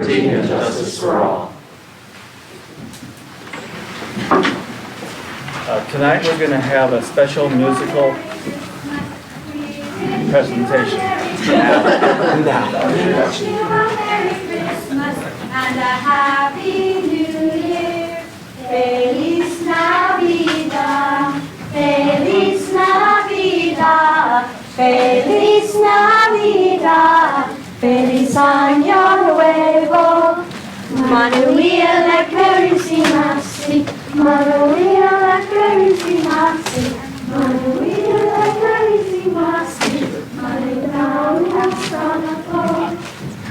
liberty and justice for all. Tonight we're going to have a special musical presentation. Merry Christmas and a Happy New Year. Feliz Navidad, Feliz Navidad, Feliz Navidad, Feliz Año Nuevo. Manuel la Carissimasi, Manuel la Carissimasi, Manuel la Carissimasi, Manuel la Carissimasi.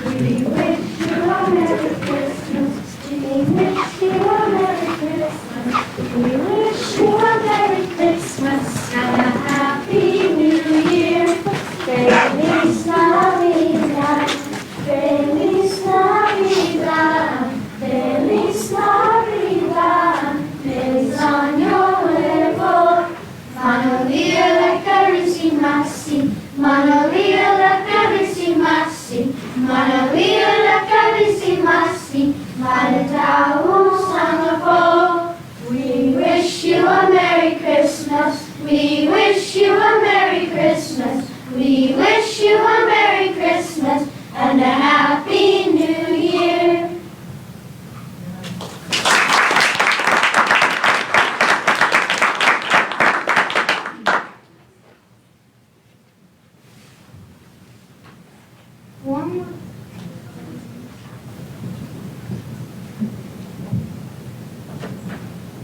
We wish you a Merry Christmas. We wish you a Merry Christmas. We wish you a Merry Christmas and a Happy New Year. Feliz Navidad, Feliz Navidad, Feliz Navidad, Feliz Año Nuevo. Manuel la Carissimasi, Manuel la Carissimasi, Manuel la Carissimasi, Maledau Sangapore. We wish you a Merry Christmas. We wish you a Merry Christmas. We wish you a Merry Christmas and a Happy New Year.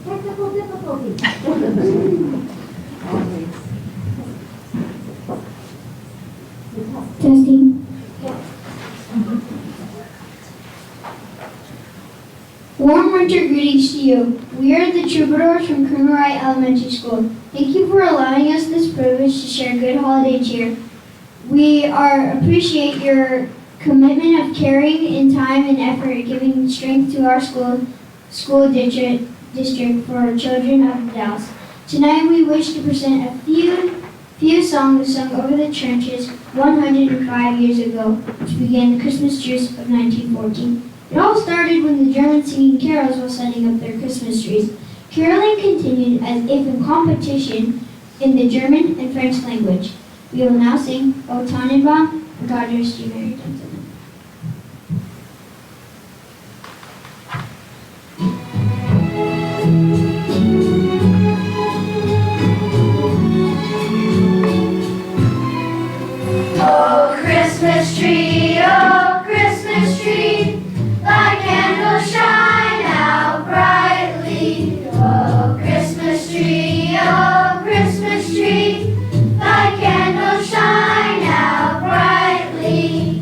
Technical difficulties. Testing. Warm winter greetings to you. We are the Troubadours from Krumerai Elementary School. Thank you for allowing us this privilege to share good holiday cheer. We appreciate your commitment of caring in time and effort, giving strength to our school district for our children of Dalles. Tonight we wish to present a few songs sung over the trenches 105 years ago, which began the Christmas truce of 1914. It all started when the Germans singing carols while setting up their Christmas trees. Caroling continued as if in competition in the German and French language. We will now sing O Tannenbaum and God rest you merry gentlemen. Oh Christmas tree, thy candles shine out brightly. Oh Christmas tree, thy candles shine out brightly.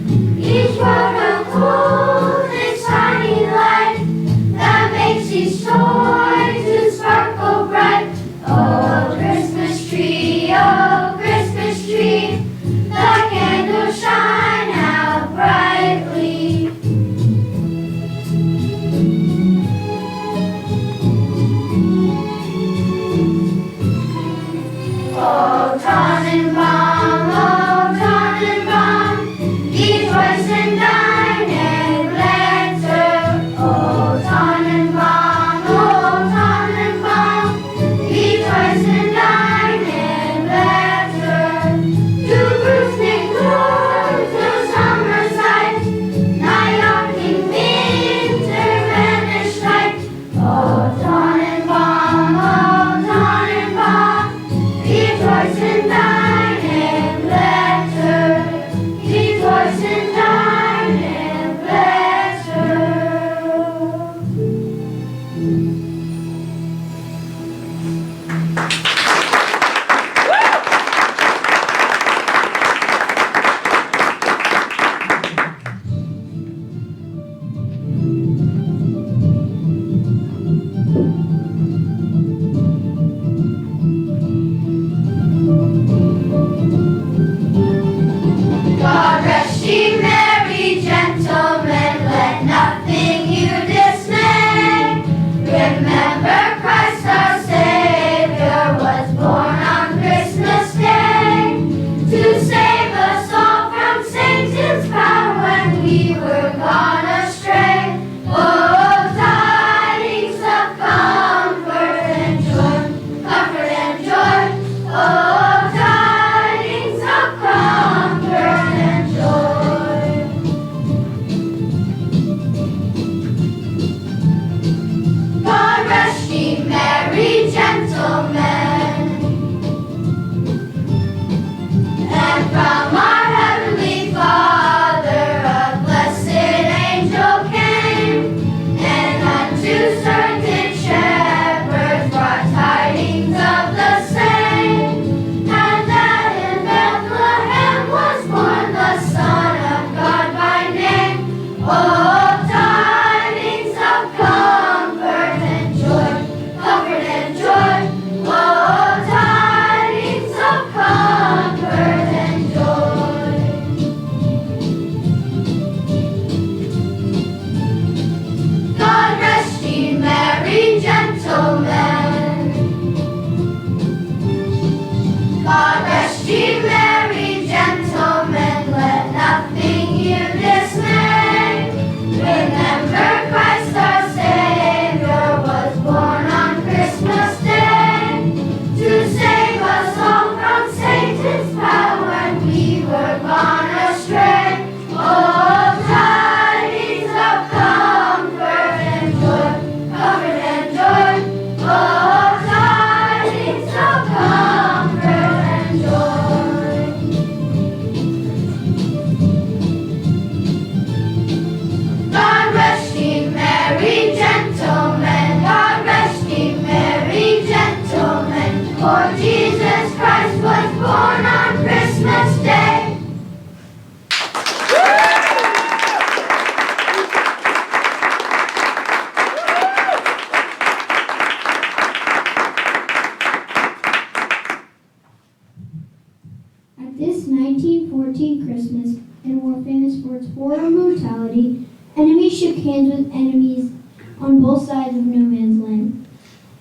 Enemies shook hands with enemies on both sides of no man's land,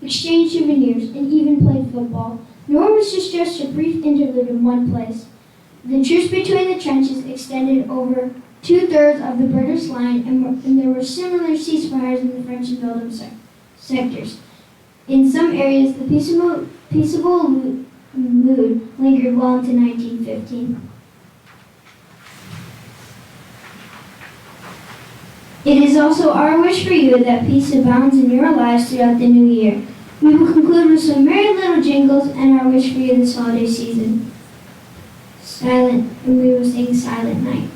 exchanged souvenirs, and even played football. Nor was this just a brief interlude in one place. The truce between the trenches extended over 2/3 of the British line, and there were similar ceasefires in the French and Belgian sectors. In some areas, the peaceable mood lingered well into 1915. It is also our wish for you that peace abounds in your lives throughout the new year. We will conclude with some merry little jingles and our wish for you this holiday season. And we will sing Silent Night.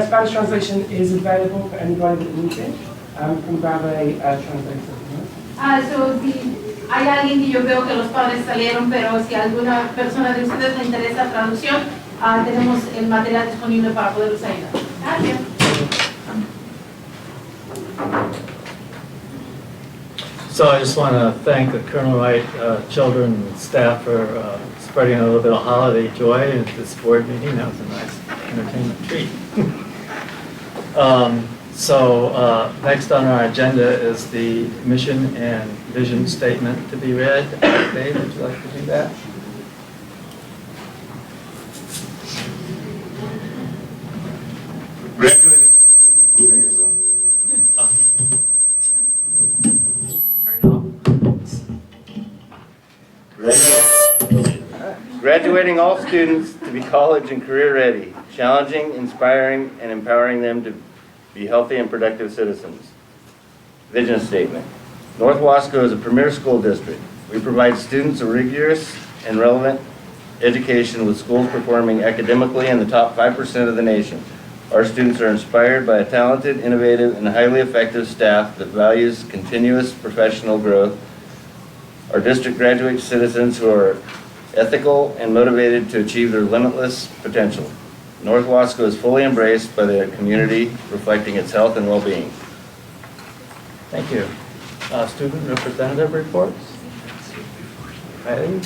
Spanish translation is available for anybody that needs it. Can grab a translator. So si hay alguien que yo veo que los padres salieron, pero si alguna persona de ustedes le interesa traducción, tenemos el material disponible para poderlos ayudar. Gracias. So I just want to thank the Colonel Wright children and staff for spreading a little bit of holiday joy at this board meeting. That was a nice entertainment treat. Next on our agenda is the mission and vision statement to be read. Dave, would you like to do that? Graduating. Turn yours on. Graduating all students to be college and career ready, challenging, inspiring, and empowering them to be healthy and productive citizens. Vision statement. North Wasco is a premier school district. We provide students a rigorous and relevant education with schools performing academically in the top 5% of the nation. Our students are inspired by a talented, innovative, and highly effective staff that values continuous professional growth. Our district graduates citizens who are ethical and motivated to achieve their limitless potential. North Wasco is fully embraced by the community, reflecting its health and well-being. Thank you. Student representative reports? Ready?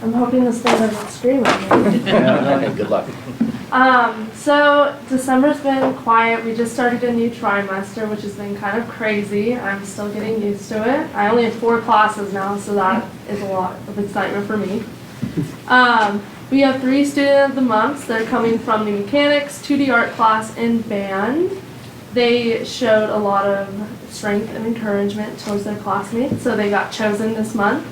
I'm hoping this thing doesn't scream at me. Yeah, Good luck. So December's been quiet. We just started a new trimester, which has been kind of crazy. I'm still getting used to it. I only have 4 classes now, so that is a lot of excitement for me. We have 3 student of the months. They're coming from the mechanics, 2D art class, and band. They showed a lot of strength and encouragement towards their classmates, so they got chosen this month.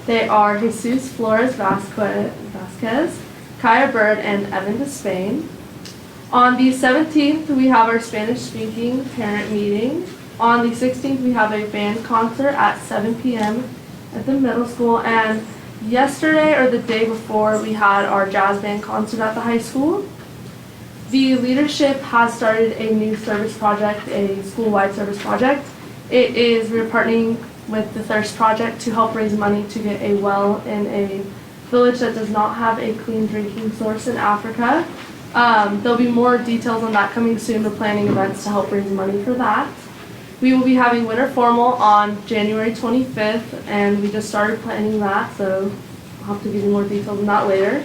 They are Jesus Flores Vasquez, Kaya Bird, and Evan Despain. On the 17th, we have our Spanish-speaking parent meeting. On the 16th, we have a band concert at 7 p.m. at the middle school. And yesterday, or the day before, we had our jazz band concert at the high school. The leadership has started a new service project, a school-wide service project. We're partnering with the Thirst Project to help raise money to get a well in a village that does not have a clean drinking source in Africa. There'll be more details on that coming soon. We're planning events to help raise money for that. We will be having winter formal on January 25th, and we just started planning that, so I'll have to give you more details on that later.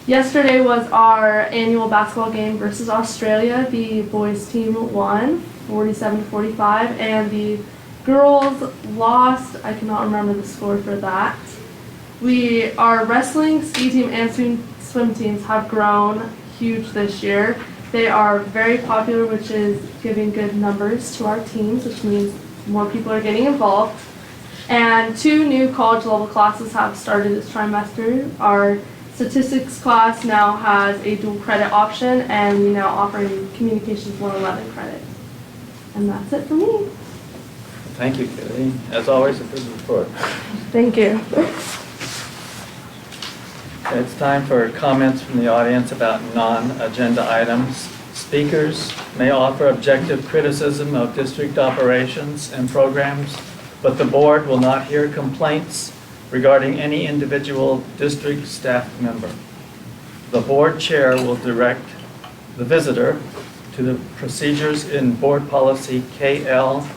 Yesterday was our annual basketball game versus Australia. The boys team won 47-45, and the girls lost. I cannot remember the score for that. Our wrestling, ski team, and swim teams have grown huge this year. They are very popular, which is giving good numbers to our teams, which means more people are getting involved. And 2 new college level classes have started this trimester. Our statistics class now has a dual credit option, and we now offer a communications 111 credit. And that's it for me. Thank you, Katie. As always, a good report. Thank you. It's time for comments from the audience about non-agenda items. Speakers may offer objective criticism of district operations and programs, but the board will not hear complaints regarding any individual district staff member. The board chair will direct the visitor to the procedures in board policy KL/GBM,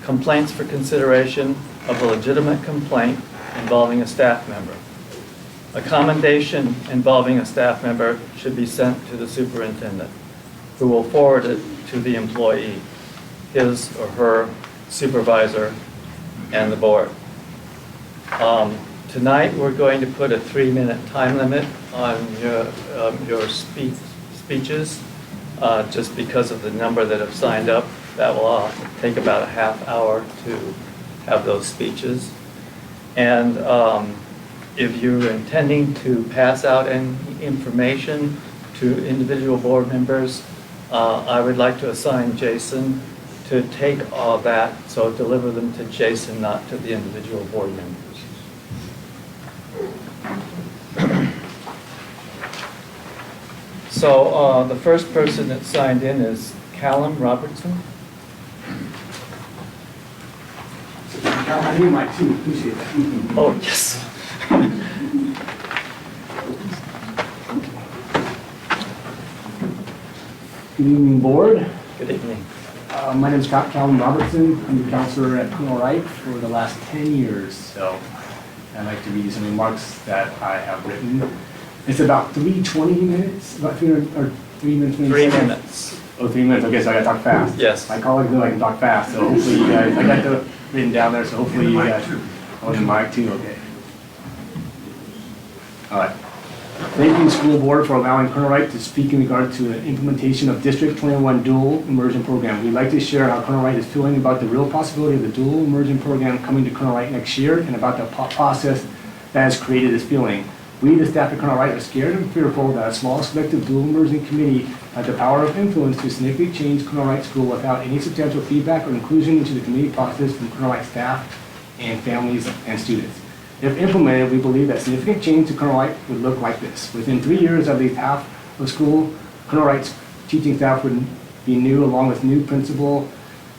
complaints for consideration of a legitimate complaint involving a staff member. A commendation involving a staff member should be sent to the superintendent, who will forward it to the employee, his or her supervisor, and the board. Tonight, we're going to put a 3-minute time limit on your speeches, just because of the number that have signed up. That will take about a half hour to have those speeches. And if you're intending to pass out any information to individual board members, I would like to assign Jason to take all that, so deliver them to Jason, not to the individual board members. So the first person that signed in is Callum Robertson. I need my too, appreciate that. Oh, yes. Good evening, board. Good evening. My name is Calvin Robertson. I'm the counselor at Colonel Wright for the last 10 years. So I'd like to read you some remarks that I have written. It's about 3:20 minutes, about 3 or 3 minutes. 3 minutes. Oh, 3 minutes. Okay, so I gotta talk fast. Yes. My colleagues know I can talk fast, so hopefully you guys, I got the written down there, so hopefully you guys. On the mic too, okay. All right. Thank you, school board, for allowing Colonel Wright to speak in regard to the implementation of District 21 Dual Immersion Program. We'd like to share how Colonel Wright is feeling about the real possibility of the Dual Immersion Program coming to Colonel Wright next year and about the process that has created this feeling. We, the staff at Colonel Wright, are scared and fearful that a small selective dual immersion committee has the power of influence to significantly change Colonel Wright School without any substantial feedback or inclusion into the committee process from Colonel Wright staff and families and students. If implemented, we believe that significant change to Colonel Wright would look like this. Within 3 years, at least half of school, Colonel Wright's teaching staff would be new, along with new principal,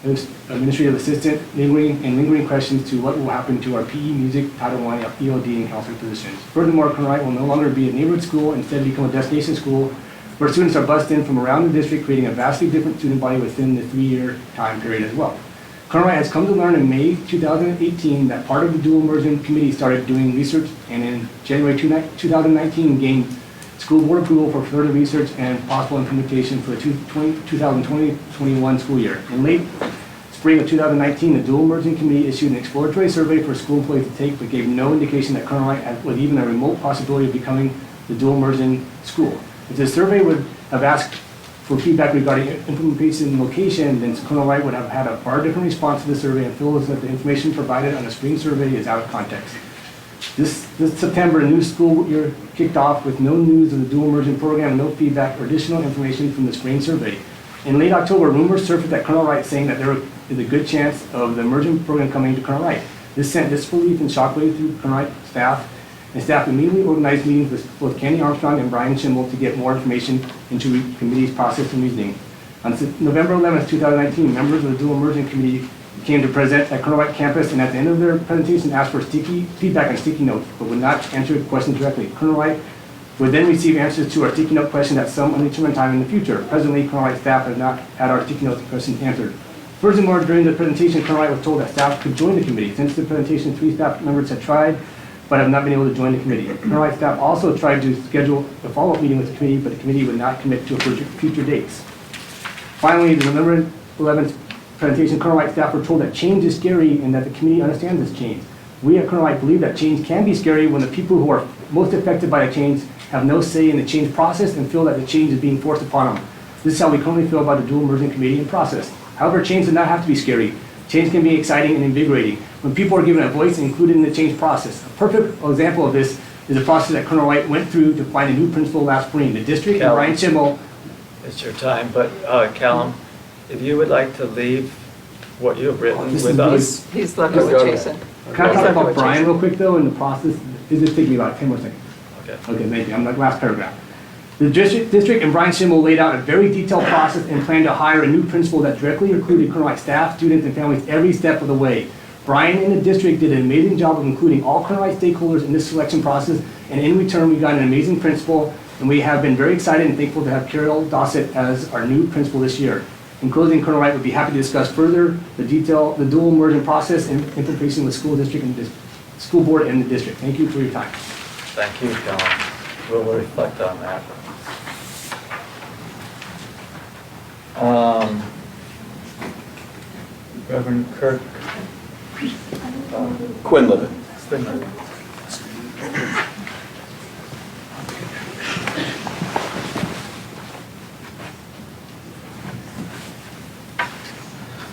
administrative assistant, lingering questions to what will happen to our PE, music, Title I, EOD, and counselor positions. Furthermore, Colonel Wright will no longer be a neighborhood school, instead become a destination school where students are bused in from around the district, creating a vastly different student body within the 3-year time period as well. Colonel Wright has come to learn in May 2018 that part of the dual immersion committee started doing research, and in January 2019 gained school board approval for further research and possible implementation for the 2020-21 school year. In late spring of 2019, the dual immersion committee issued an exploratory survey for school employees to take, but gave no indication that Colonel Wright was even a remote possibility of becoming the dual immersion school. If the survey would have asked for feedback regarding implementation location, then Colonel Wright would have had a far different response to the survey and feels that the information provided on the spring survey is out of context. This September, a new school year kicked off with no news of the dual immersion program, no feedback or additional information from the spring survey. In late October, rumors surfaced at Colonel Wright saying that there is a good chance of the immersion program coming to Colonel Wright. This sent disbelief and shockwave through Colonel Wright staff, and staff immediately organized meetings with both Kenny Armstrong and Brian Schimmel to get more information into the committee's process and reasoning. On November 11th, 2019, members of the dual immersion committee came to present at Colonel Wright campus, and at the end of their presentation asked for feedback on sticky notes, but would not answer questions directly. Colonel Wright would then receive answers to our sticky note questions at some undetermined time in the future. Presently, Colonel Wright staff has not had our sticky notes questions answered. Furthermore, during the presentation, Colonel Wright was told that staff could join the committee. Since the presentation, 3 staff members had tried, but have not been able to join the committee. Colonel Wright staff also tried to schedule a follow-up meeting with the committee, but the committee would not commit to future dates. Finally, the November 11th presentation, Colonel Wright staff were told that change is scary and that the committee understands this change. We at Colonel Wright believe that change can be scary when the people who are most affected by the change have no say in the change process and feel that the change is being forced upon them. This is how we currently feel about the dual immersion committee and process. However, change does not have to be scary. Change can be exciting and invigorating when people are given a voice and included in the change process. A perfect example of this is the process that Colonel Wright went through to find a new principal last spring. The district and Brian Schimmel. It's your time, but Callum, if you would like to leave what you've written This with is us. He's left it with Jason. Can I talk about Brian real quick though in the process? This just take me about 10 more seconds. Okay. Okay, thank you. I'm like last paragraph. The district and Brian Schimmel laid out a very detailed process and planned to hire a new principal that directly included Colonel Wright staff, students, and families every step of the way. Brian and the district did an amazing job of including all Colonel Wright stakeholders in this selection process, and in return, we got an amazing principal, and we have been very excited and thankful to have Carol Dossett as our new principal this year. In closing, Colonel Wright would be happy to discuss further the dual immersion process and implementation with school district and school board and the district. Thank you for your time. Thank you, Callum. We'll reflect on that. Reverend Curt Quinlan.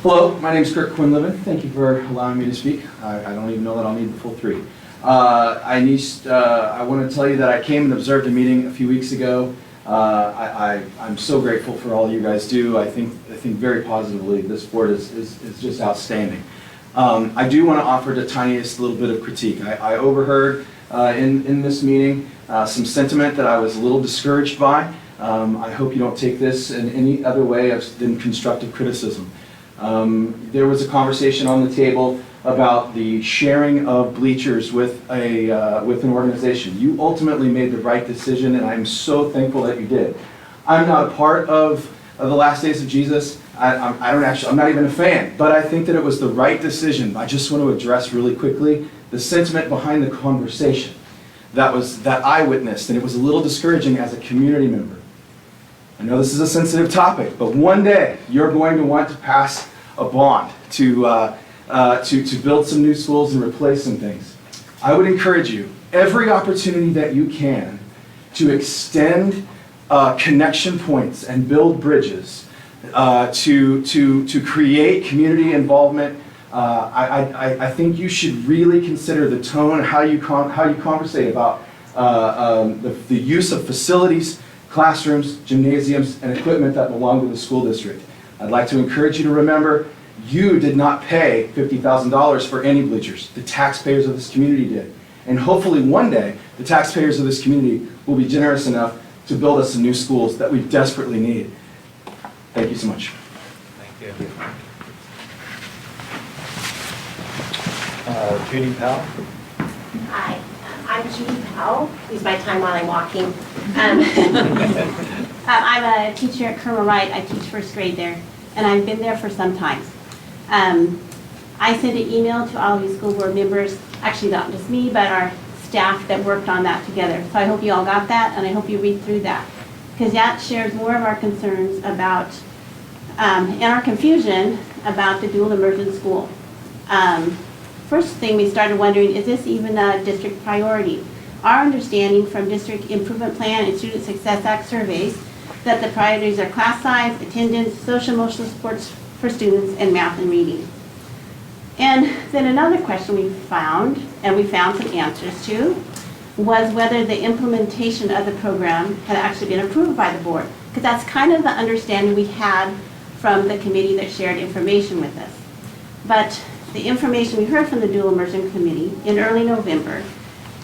Hello, my name is Curt Quinlan. Thank you for allowing me to speak. I don't even know that I'll need the full 3. I want to tell you that I came and observed a meeting a few weeks ago. I'm so grateful for all you guys do. I think very positively. This board is just outstanding. I do want to offer the tiniest little bit of critique. I overheard in this meeting some sentiment that I was a little discouraged by. I hope you don't take this in any other way than constructive criticism. There was a conversation on the table about the sharing of bleachers with an organization. You ultimately made the right decision, and I'm so thankful that you did. I'm not a part of of The Last Days of Jesus. I'm not even a fan, but I think that it was the right decision. I just want to address really quickly the sentiment behind the conversation that I witnessed, and it was a little discouraging as a community member. I know this is a sensitive topic, but one day you're going to want to pass a bond to build some new schools and replace some things. I would encourage you, every opportunity that you can, to extend connection points and build bridges, to create community involvement. I think you should really consider the tone, how you conversate about the use of facilities, classrooms, gymnasiums, and equipment that belong to the school district. I'd like to encourage you to remember, you did not pay $50,000 for any bleachers. The taxpayers of this community did. And hopefully one day, the taxpayers of this community will be generous enough to build us some new schools that we desperately need. Thank you so much. Thank you. Judy Powell. Hi, I'm Judy Powell. Use my time while I'm walking. I'm a teacher at Colonel Wright. I teach first grade there, and I've been there for some time. I sent an email to all of you school board members, actually not just me, but our staff that worked on that together. So I hope you all got that, and I hope you read through that, because that shares more of our concerns about, and our confusion about the dual immersion school. First thing we started wondering, is this even a district priority? Our understanding from District Improvement Plan and Student Success Act surveys that the priorities are class size, attendance, social emotional supports for students, and math and reading. And then another question we found, and we found some answers to, was whether the implementation of the program had actually been approved by the board. Because that's kind of the understanding we had from the committee that shared information with us. But the information we heard from the Dual Immersion Committee in early November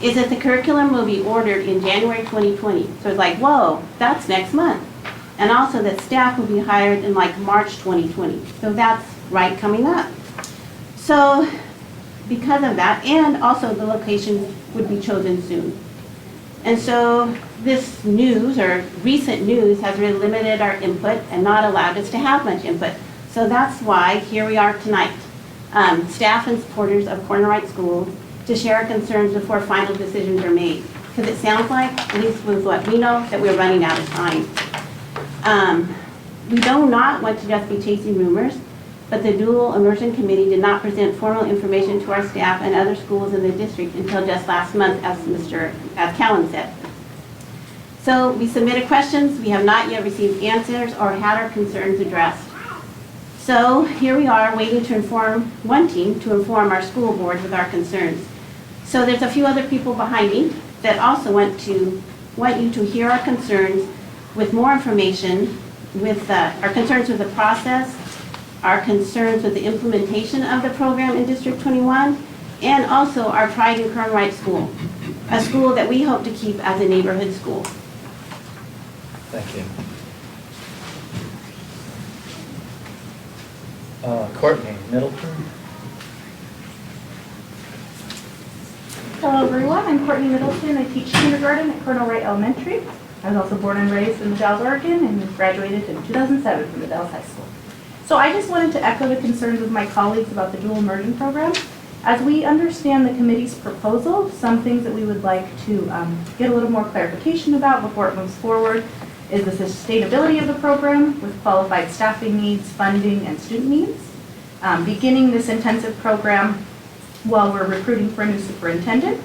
is that the curriculum will be ordered in January 2020. So it's like, whoa, that's next month. And also that staff will be hired in like March 2020. So that's right coming up. So because of that, and also the location would be chosen soon. And so this news, or recent news, has really limited our input and not allowed us to have much input. So that's why here we are tonight. Staff and supporters of Courtney Middleton School to share our concerns before final decisions are made. Because it sounds like, at least with what we know, that we're running out of time. We do not want to just be chasing rumors, but the Dual Immersion Committee did not present formal information to our staff and other schools in the district until just last month, as Callan said. So we submitted questions. We have not yet received answers or had our concerns addressed. So here we are wanting to inform our school board with our concerns. So there's a few other people behind me that also want you to hear our concerns with more information, with our concerns with the process, our concerns with the implementation of the program in District 21, and also our pride in Colonel Wright School, a school that we hope to keep as a neighborhood school. Thank you. Courtney Middleton. Hello everyone, I'm Courtney Middleton. I teach kindergarten at Colonel Wright Elementary. I was also born and raised in the Dalles, Oregon, and graduated in 2007 from the Dalles High School. So I just wanted to echo the concerns of my colleagues about the dual immersion program. As we understand the committee's proposal, some things that we would like to get a little more clarification about before it moves forward is the sustainability of the program with qualified staffing needs, funding, and student needs. Beginning this intensive program while we're recruiting for a new superintendent,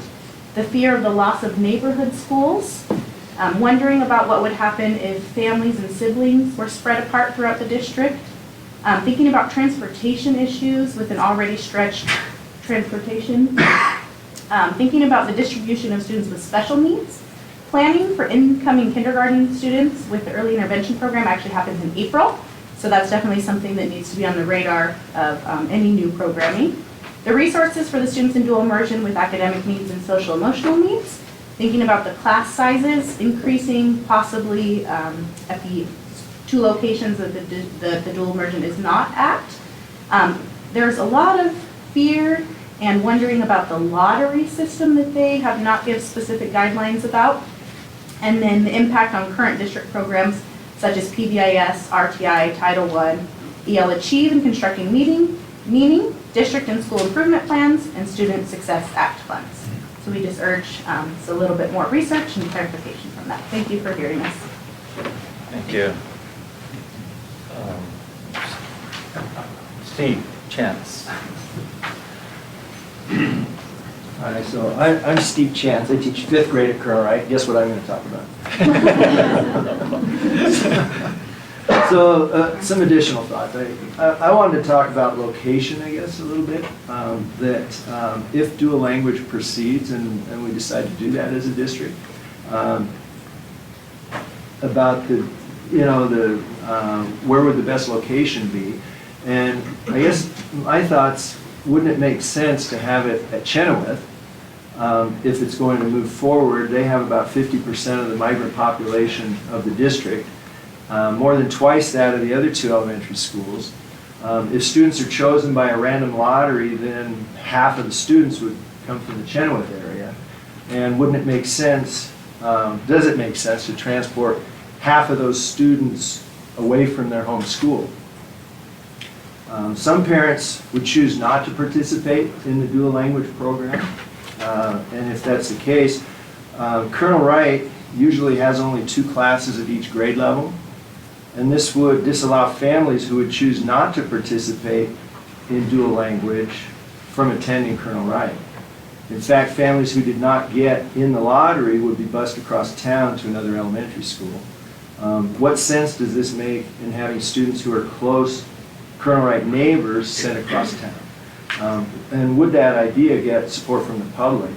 the fear of the loss of neighborhood schools, wondering about what would happen if families and siblings were spread apart throughout the district, thinking about transportation issues with an already stretched transportation, thinking about the distribution of students with special needs, planning for incoming kindergarten students with the early intervention program actually happens in April, so that's definitely something that needs to be on the radar of any new programming. The resources for the students in dual immersion with academic needs and social emotional needs, thinking about the class sizes increasing possibly at the two locations that the dual immersion is not at. There's a lot of fear and wondering about the lottery system that they have not given specific guidelines about, and then the impact on current district programs such as PBIS, RTI, Title I, EL Achieve and Constructing Meaning, District and School Improvement Plans, and Student Success Act funds. So we just urge a little bit more research and clarification from that. Thank you for hearing us. Thank you. Steve Chance. Hi, so I'm Steve Chance. I teach 5th grade at Colonel Wright. Guess what I'm going to talk about? So some additional thoughts. I wanted to talk about location, I guess, a little bit. That if dual language proceeds and we decide to do that as a district, about the, where would the best location be? And I guess my thoughts, wouldn't it make sense to have it at Chenoweth? If it's going to move forward, they have about 50% of the migrant population of the district, more than twice that of the other 2 elementary schools. If students are chosen by a random lottery, then half of the students would come from the Chenoweth area. And wouldn't it make sense, does it make sense to transport half of those students away from their home school? Some parents would choose not to participate in the dual language program. And if that's the case, Colonel Wright usually has only 2 classes at each grade level. And this would disallow families who would choose not to participate in dual language from attending Colonel Wright. In fact, families who did not get in the lottery would be bused across town to another elementary school. What sense does this make in having students who are close Colonel Wright neighbors sent across town? And would that idea get support from the public?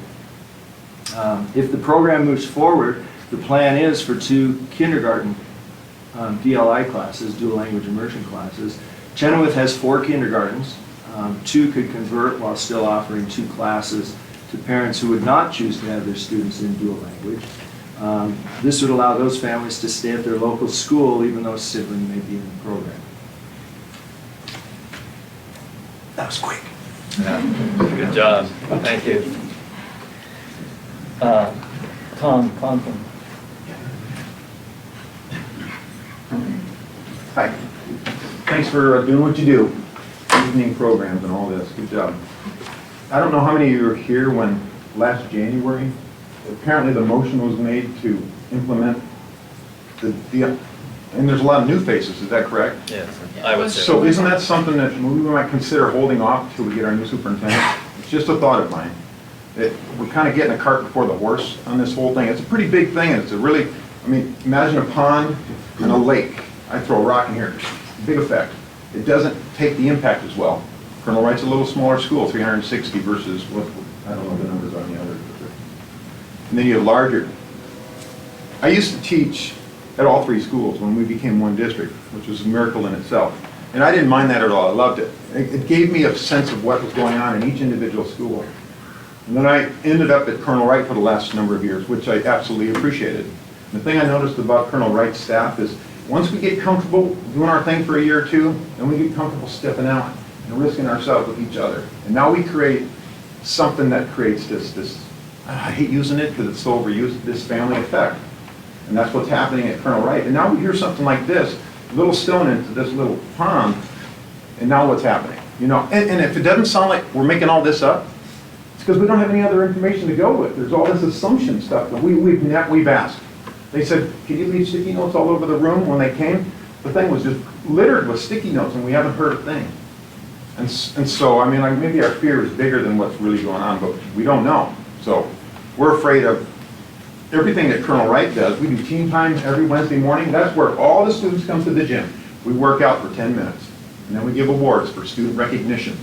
If the program moves forward, the plan is for 2 kindergarten DLI classes, dual language immersion classes. Chenoweth has 4 kindergartens. 2 could convert while still offering 2 classes to parents who would not choose to have their students in dual language. This would allow those families to stay at their local school even though a sibling may be in the program. That was quick. Yeah. Good job. Thank you. Tom Conklin. Hi. Thanks for doing what you do, evening programs and all this. Good job. I don't know how many of you were here when last January, apparently the motion was made to implement the and there's a lot of new faces, is that correct? Yes, I would say. So isn't that something that we might consider holding off until we get our new superintendent? It's just a thought of mine. We're kind of getting a cart before the horse on this whole thing. It's a pretty big thing, and it's a really, imagine a pond and a lake. I throw a rock in here, big effect. It doesn't take the impact as well. Colonel Wright's a little smaller school, 360 versus what, I don't know the numbers on the other. And then you have larger. I used to teach at all 3 schools when we became one district, which was a miracle in itself. And I didn't mind that at all, I loved it. It gave me a sense of what was going on in each individual school. And then I ended up at Colonel Wright for the last number of years, which I absolutely appreciated. And the thing I noticed about Colonel Wright's staff is once we get comfortable doing our thing for a year or 2, then we get comfortable stepping out and risking ourselves with each other. And now we create something that creates this I hate using it because it's so overused, this family effect. And that's what's happening at Colonel Wright. And now we hear something like this, a little stone into this little pond, and now what's happening? And if it doesn't sound like we're making all this up, it's because we don't have any other information to go with. There's all this assumption stuff that we've asked. They said, can you leave sticky notes all over the room when they came? The thing was just littered with sticky notes, and we haven't heard a thing. And so, maybe our fear is bigger than what's really going on, but we don't know. So we're afraid of everything that Colonel Wright does. We do team time every Wednesday morning. That's where all the students come to the gym. We work out for 10 minutes. And then we give awards for student recognition,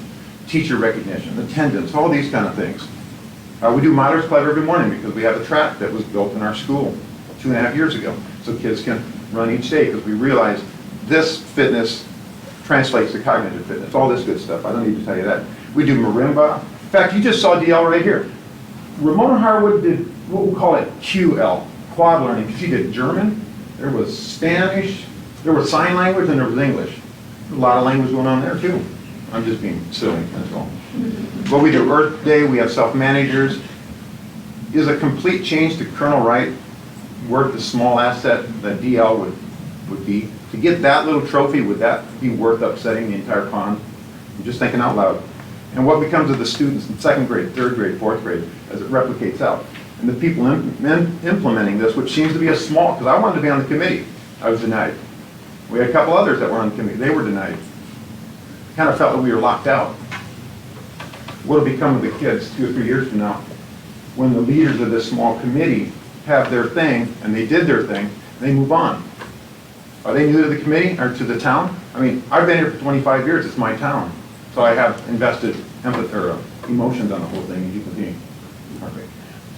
teacher recognition, attendance, all these kind of things. We do Models Club every morning because we have a track that was built in our school 2.5 years ago. So kids can run each day because we realize this fitness translates to cognitive fitness, all this good stuff. I don't need to tell you that. We do marimba. In fact, you just saw DL right here. Ramona Harwood did what we'll call it QL, quad learning. She did German, there was Spanish, there was sign language, and there was English. There's a lot of language going on there too. I'm just being silly, that's all. But we do Earth Day, we have self-managers. Is a complete change to Colonel Wright worth the small asset that DL would would be, to get that little trophy, would that be worth upsetting the entire pond? I'm just thinking out loud. And what becomes of the students in second grade, third grade, fourth grade, as it replicates out? And the people implementing this, which seems to be a small, because I wanted to be on the committee, I was denied. We had a couple others that were on the committee, they were denied. Kind of felt that we were locked out. What'll become of the kids 2 or 3 years from now when the leaders of this small committee have their thing, and they did their thing, and they move on? Are they new to the committee or to the town? I mean, I've been here for 25 years, it's my town. So I have invested empathy or emotions on the whole thing, and you can see. Okay,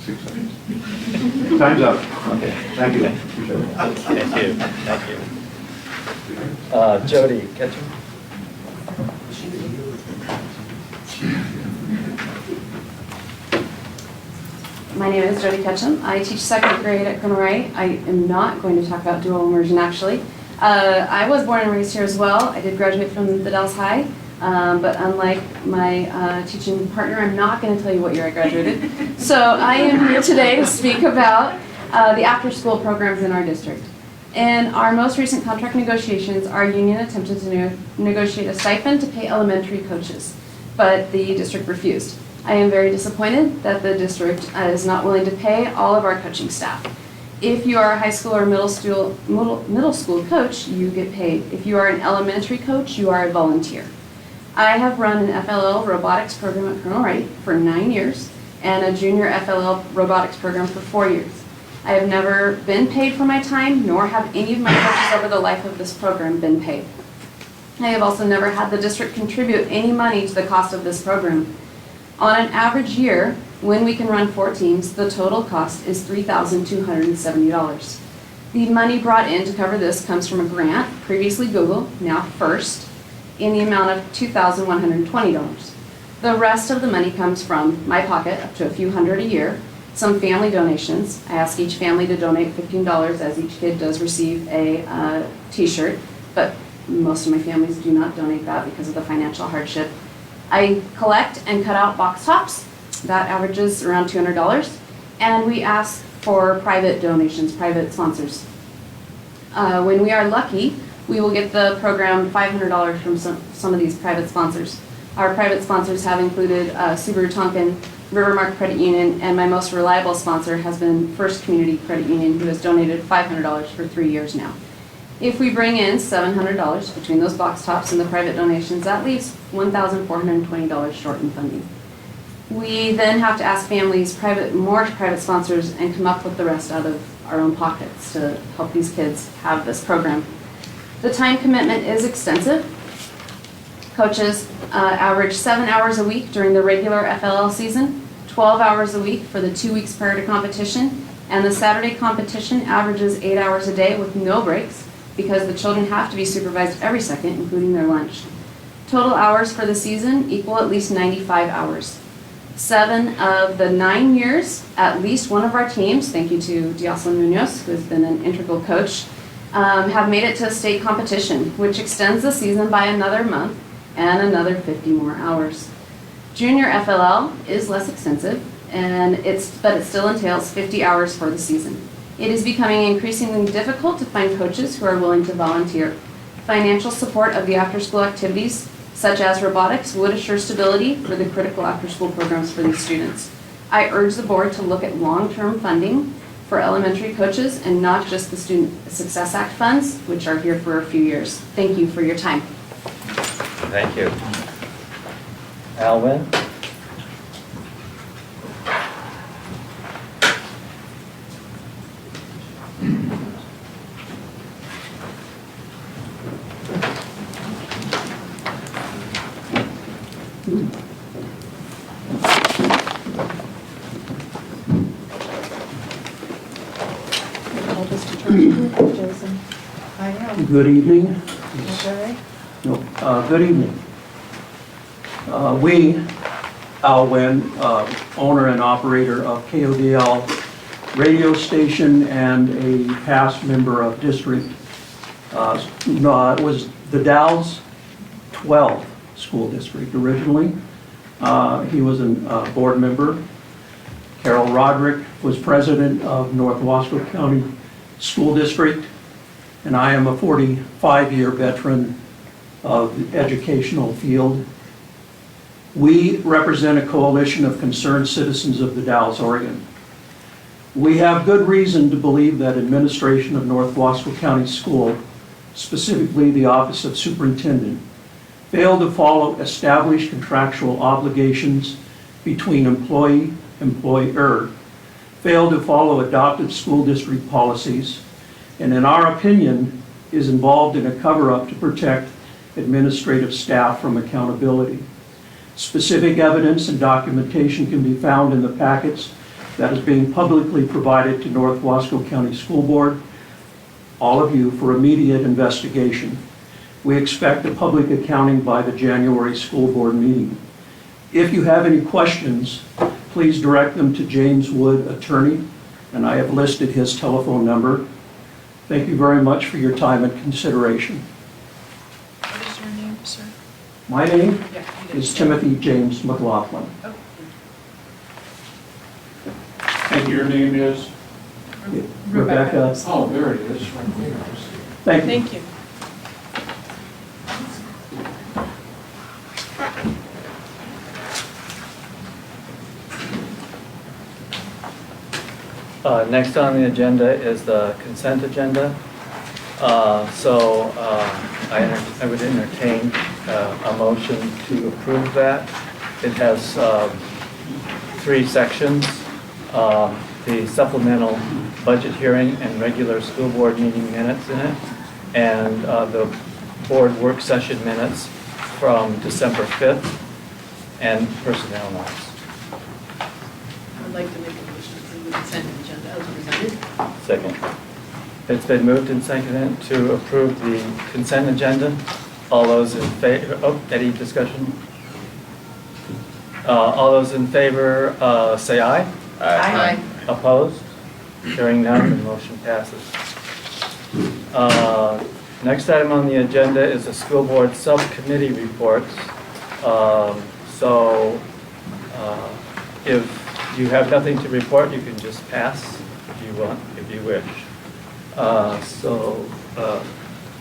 6 seconds. Time's up. Okay, thank you. Appreciate it. Thank you, thank you. Jody Ketchum. My name is Jody Ketchum. I teach second grade at Colonel Wright. I am not going to talk about dual immersion, actually. I was born and raised here as well. I did graduate from the Dalles High, but unlike my teaching partner, I'm not going to tell you what year I graduated. So I am here today to speak about the after-school programs in our district. In our most recent contract negotiations, our union attempted to negotiate a stipend to pay elementary coaches, but the district refused. I am very disappointed that the district is not willing to pay all of our coaching staff. If you are a high school or middle school coach, you get paid. If you are an elementary coach, you are a volunteer. I have run an FLL robotics program at Colonel Wright for 9 years and a junior FLL robotics program for 4 years. I have never been paid for my time, nor have any of my coaches over the life of this program been paid. I have also never had the district contribute any money to the cost of this program. On an average year, when we can run 4 teams, the total cost is $3,270. The money brought in to cover this comes from a grant, previously Google, now First, in the amount of $2,120. The rest of the money comes from my pocket, up to a few hundred a year, some family donations. I ask each family to donate $15 as each kid does receive a t-shirt, but most of my families do not donate that because of the financial hardship. I collect and cut out box tops. That averages around $200. And we ask for private donations, private sponsors. When we are lucky, we will get the program $500 from some of these private sponsors. Our private sponsors have included Subaru Tonkin, Rivermark Credit Union, and my most reliable sponsor has been First Community Credit Union, who has donated $500 for 3 years now. If we bring in $700 between those box tops and the private donations, that leaves $1,420 short in funding. We then have to ask families more private sponsors and come up with the rest out of our own pockets to help these kids have this program. The time commitment is extensive. Coaches average 7 hours a week during the regular FLL season, 12 hours a week for the 2 weeks prior to competition, and the Saturday competition averages 8 hours a day with no breaks, because the children have to be supervised every second, including their lunch. Total hours for the season equal at least 95 hours. 7 of the 9 years, at least one of our teams, thank you to Dioslo Munoz, who has been an integral coach, have made it to state competition, which extends the season by another month and another 50 more hours. Junior FLL is less extensive, but it still entails 50 hours for the season. It is becoming increasingly difficult to find coaches who are willing to volunteer. Financial support of the after-school activities, such as robotics, would assure stability for the critical after-school programs for these students. I urge the board to look at long-term funding for elementary coaches and not just the Student Success Act funds, which are here for a few years. Thank you for your time. Thank you. Alwyn? Good evening. Good evening. Al Wynn, owner and operator of KODL radio station and a past member of district. It was the Dalles 12 school district originally. He was a board member. Carol Roderick was president of North Wasco County School District. and I am a 45-year veteran of the educational field. We represent a coalition of concerned citizens of the Dalles, Oregon. We have good reason to believe that administration of North Wasco County School, specifically the Office of Superintendent, failed to follow established contractual obligations between employee, employer, failed to follow adopted school district policies, and in our opinion, is involved in a cover-up to protect administrative staff from accountability. Specific evidence and documentation can be found in the packets that is being publicly provided to North Wasco County School Board, all of you, for immediate investigation. We expect a public accounting by the January school board meeting. If you have any questions, please direct them to James Wood, attorney, and I have listed his telephone number. Thank you very much for your time and consideration. What is your name, sir? My name Yeah, you did. is Timothy James McLaughlin. Oh, And your name is? Rebecca. Oh, there it is, right there. Thank you. thank you. Next on the agenda is the consent agenda. I would entertain a motion to approve that. It has 3 sections. The supplemental budget hearing and regular school board meeting minutes in it, and the board work session minutes from December 5th, and personnel notes. I'd like to make a motion to approve the consent agenda as presented. Second. It's been moved and seconded to approve the consent agenda. All those in favor, any discussion? All those in favor, say aye. Aye. Opposed? Hearing none, the motion passes. Next item on the agenda is the school board subcommittee reports. If you have nothing to report, you can just pass if you want, if you wish.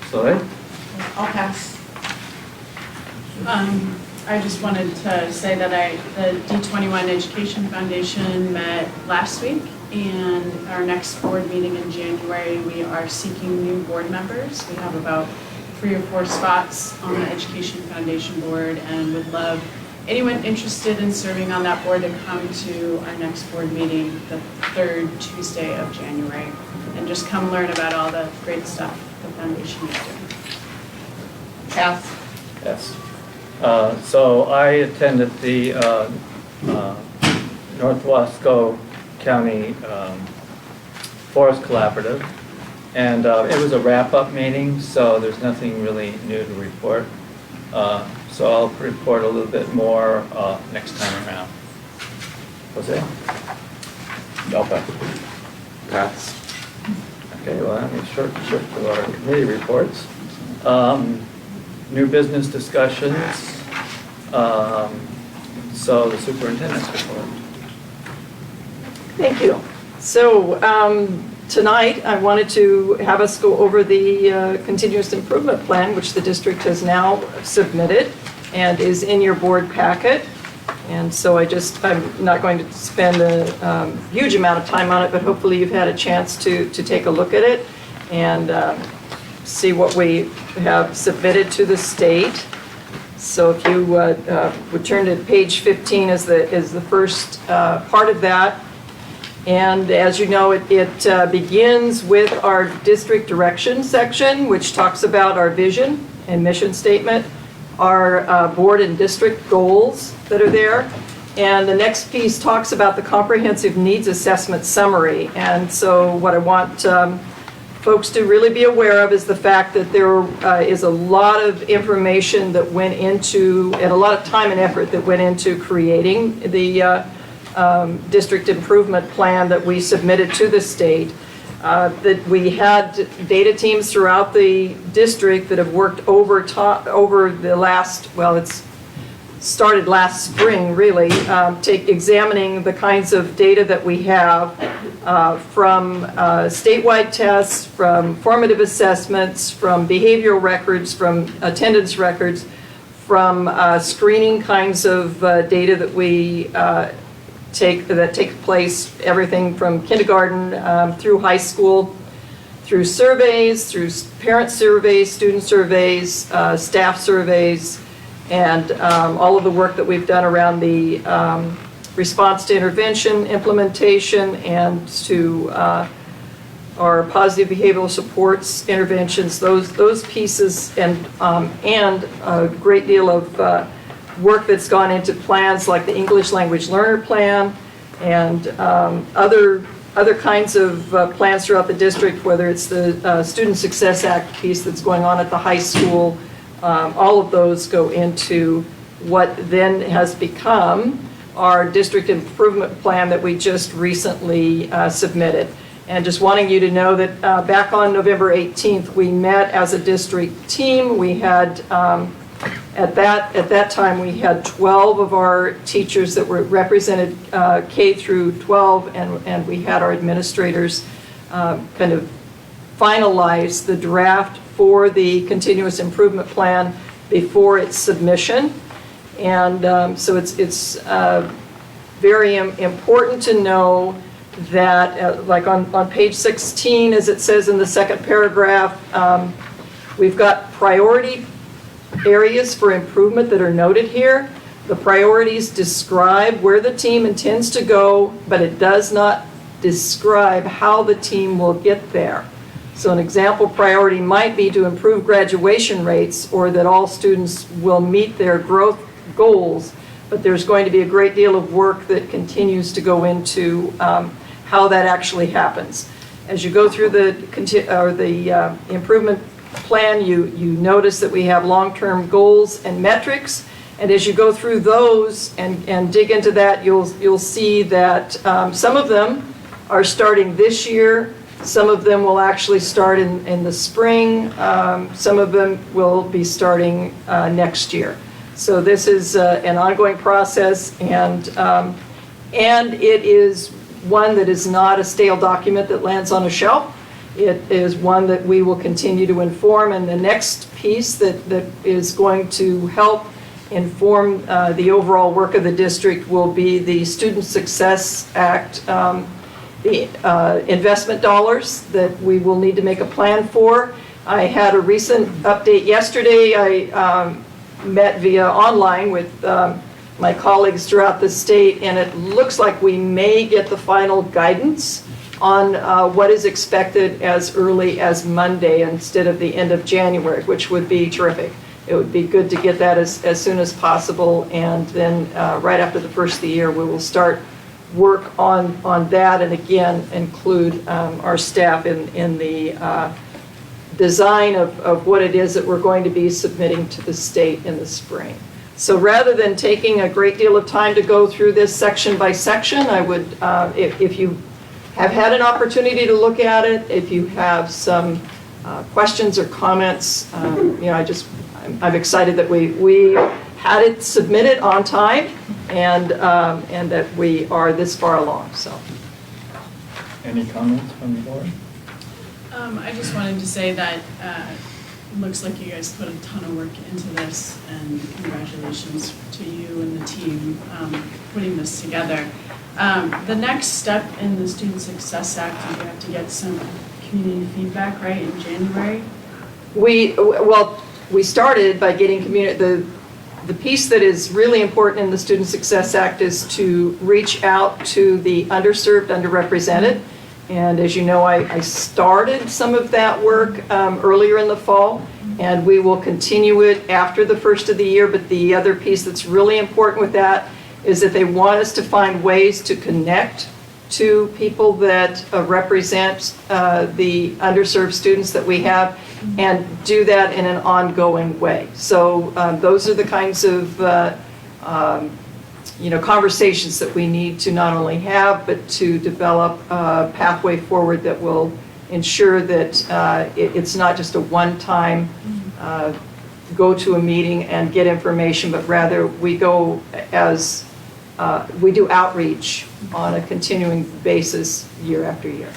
Sorry? I'll pass. I just wanted to say that the D21 Education Foundation met last week, and our next board meeting in January, we are seeking new board members. We have about 3 or 4 spots on the Education Foundation board, and would love anyone interested in serving on that board to come to our next board meeting, the 3rd Tuesday of January, and just come learn about all the great stuff the foundation is doing. Pass. Yes. So I attended the North Wasco County Forest Collaborative, and it was a wrap-up meeting, so there's nothing really new to report. So I'll report a little bit more next time around. Jose? Okay. Pass. Okay, well, let me shift to our committee reports. New business discussions. So the superintendent's report. Thank you. So tonight, I wanted to have us go over the continuous improvement plan, which the district has now submitted and is in your board packet. And so I'm not going to spend a huge amount of time on it, but hopefully you've had a chance to take a look at it and see what we have submitted to the state. So if you would turn to page 15 is the first part of that. And as you know, it begins with our district direction section, which talks about our vision and mission statement, our board and district goals that are there. And the next piece talks about the comprehensive needs assessment summary. And so what I want folks to really be aware of is the fact that there is a lot of information that went into, and a lot of time and effort that went into creating the district improvement plan that we submitted to the state. That we had data teams throughout the district that have worked over the last, well, it's started last spring really, examining the kinds of data that we have from statewide tests, from formative assessments, from behavioral records, from attendance records, from screening kinds of data that we take place, everything from kindergarten through high school, through surveys, through parent surveys, student surveys, staff surveys, and all of the work that we've done around the response to intervention, implementation, and to our positive behavioral supports interventions, those pieces, and a great deal of work that's gone into plans like the English Language Learner Plan and other kinds of plans throughout the district, whether it's the Student Success Act piece that's going on at the high school. All of those go into what then has become our district improvement plan that we just recently submitted. And just wanting you to know that back on November 18th, we met as a district team. We had, at that time, we had 12 of our teachers that were represented K through 12, and we had our administrators kind of finalize the draft for the continuous improvement plan before its submission. And so it's very important to know that, like on page 16, as it says in the second paragraph, we've got priority areas for improvement that are noted here. The priorities describe where the team intends to go, but it does not describe how the team will get there. So an example priority might be to improve graduation rates, or that all students will meet their growth goals, but there's going to be a great deal of work that continues to go into how that actually happens. As you go through the improvement plan, you notice that we have long-term goals and metrics, and as you go through those and dig into that, you'll see that some of them are starting this year, some of them will actually start in the spring, some of them will be starting next year. So this is an ongoing process, and it is one that is not a stale document that lands on a shelf. It is one that we will continue to inform, and the next piece that is going to help inform the overall work of the district will be the Student Success Act, the investment dollars that we will need to make a plan for. I had a recent update yesterday. I met via online with my colleagues throughout the state, and it looks like we may get the final guidance on what is expected as early as Monday instead of the end of January, which would be terrific. It would be good to get that as soon as possible, and then right after the first of the year, we will start work on that, and again, include our staff in the design of what it is that we're going to be submitting to the state in the spring. So rather than taking a great deal of time to go through this section by section, I would, if you have had an opportunity to look at it, if you have some questions or comments, I'm excited that we had it submitted on time, and that we are this far along. So, Any comments from the board? I just wanted to say that it looks like you guys put a ton of work into this, and congratulations to you and the team putting this together. The next step in the Student Success Act is you have to get some community feedback, right, in January? We started by getting the piece that is really important in the Student Success Act is to reach out to the underserved, underrepresented. And as you know, I started some of that work earlier in the fall, and we will continue it after the first of the year. But the other piece that's really important with that is that they want us to find ways to connect to people that represent the underserved students that we have, and do that in an ongoing way. So those are the kinds of conversations that we need to not only have, but to develop a pathway forward that will ensure that it's not just a one-time go to a meeting and get information, but rather we go as we do outreach on a continuing basis year after year.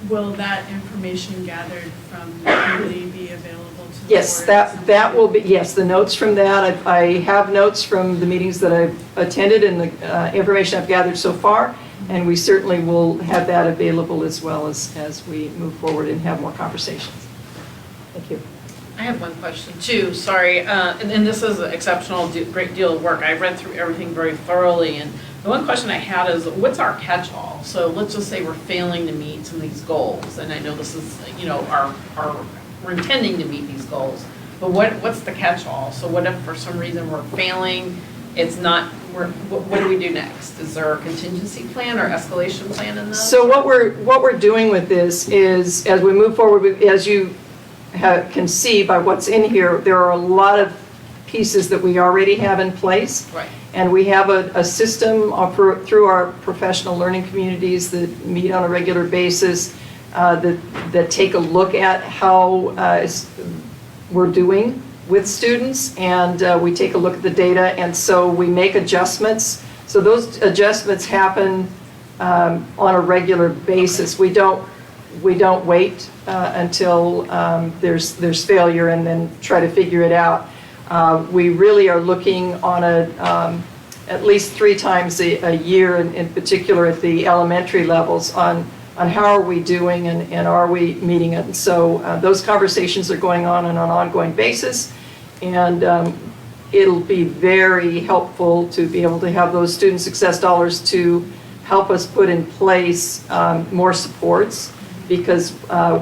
Will that information gathered from the committee be available to the Yes, board? that will be, yes, the notes from that, I have notes from the meetings that I've attended and the information I've gathered so far, and we certainly will have that available as well as we move forward and have more conversations. Thank you. I have one question too, sorry, and this is an exceptional, great deal of work. I read through everything very thoroughly, and the one question I had is, what's our catch-all? So let's just say we're failing to meet some of these goals, and I know this is, you know, we're intending to meet these goals, but what's the catch-all? So what if for some reason we're failing, it's not, what do we do next? Is there a contingency plan or escalation plan in this? So what we're doing with this is, as we move forward, as you can see by what's in here, there are a lot of pieces that we already have in place. Right. And we have a system through our professional learning communities that meet on a regular basis that take a look at how we're doing with students, and we take a look at the data, and so we make adjustments. So those adjustments happen on a regular basis. We don't wait until there's failure and then try to figure it out. We really are looking on at least 3 times a year, in particular at the elementary levels, on how are we doing and are we meeting it. And so those conversations are going on an ongoing basis, and it'll be very helpful to be able to have those student success dollars to help us put in place more supports, because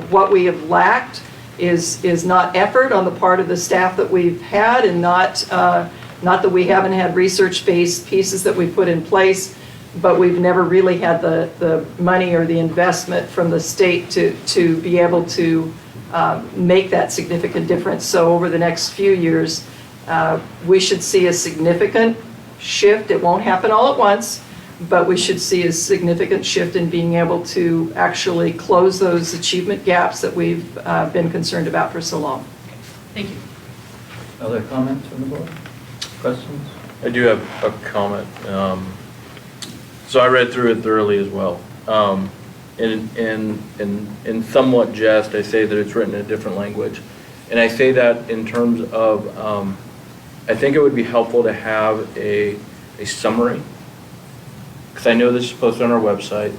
what we have lacked is not effort on the part of the staff that we've had, and not that we haven't had research-based pieces that we put in place, but we've never really had the money or the investment from the state to be able to make that significant difference. So over the next few years, we should see a significant shift. It won't happen all at once, but we should see a significant shift in being able to actually close those achievement gaps that we've been concerned about for so long. Thank you. Other comments from the board? Questions? I do have a comment. So I read through it thoroughly as well. In somewhat jest, I say that it's written in a different language. And I say that in terms of, I think it would be helpful to have a summary, because I know this is posted on our website,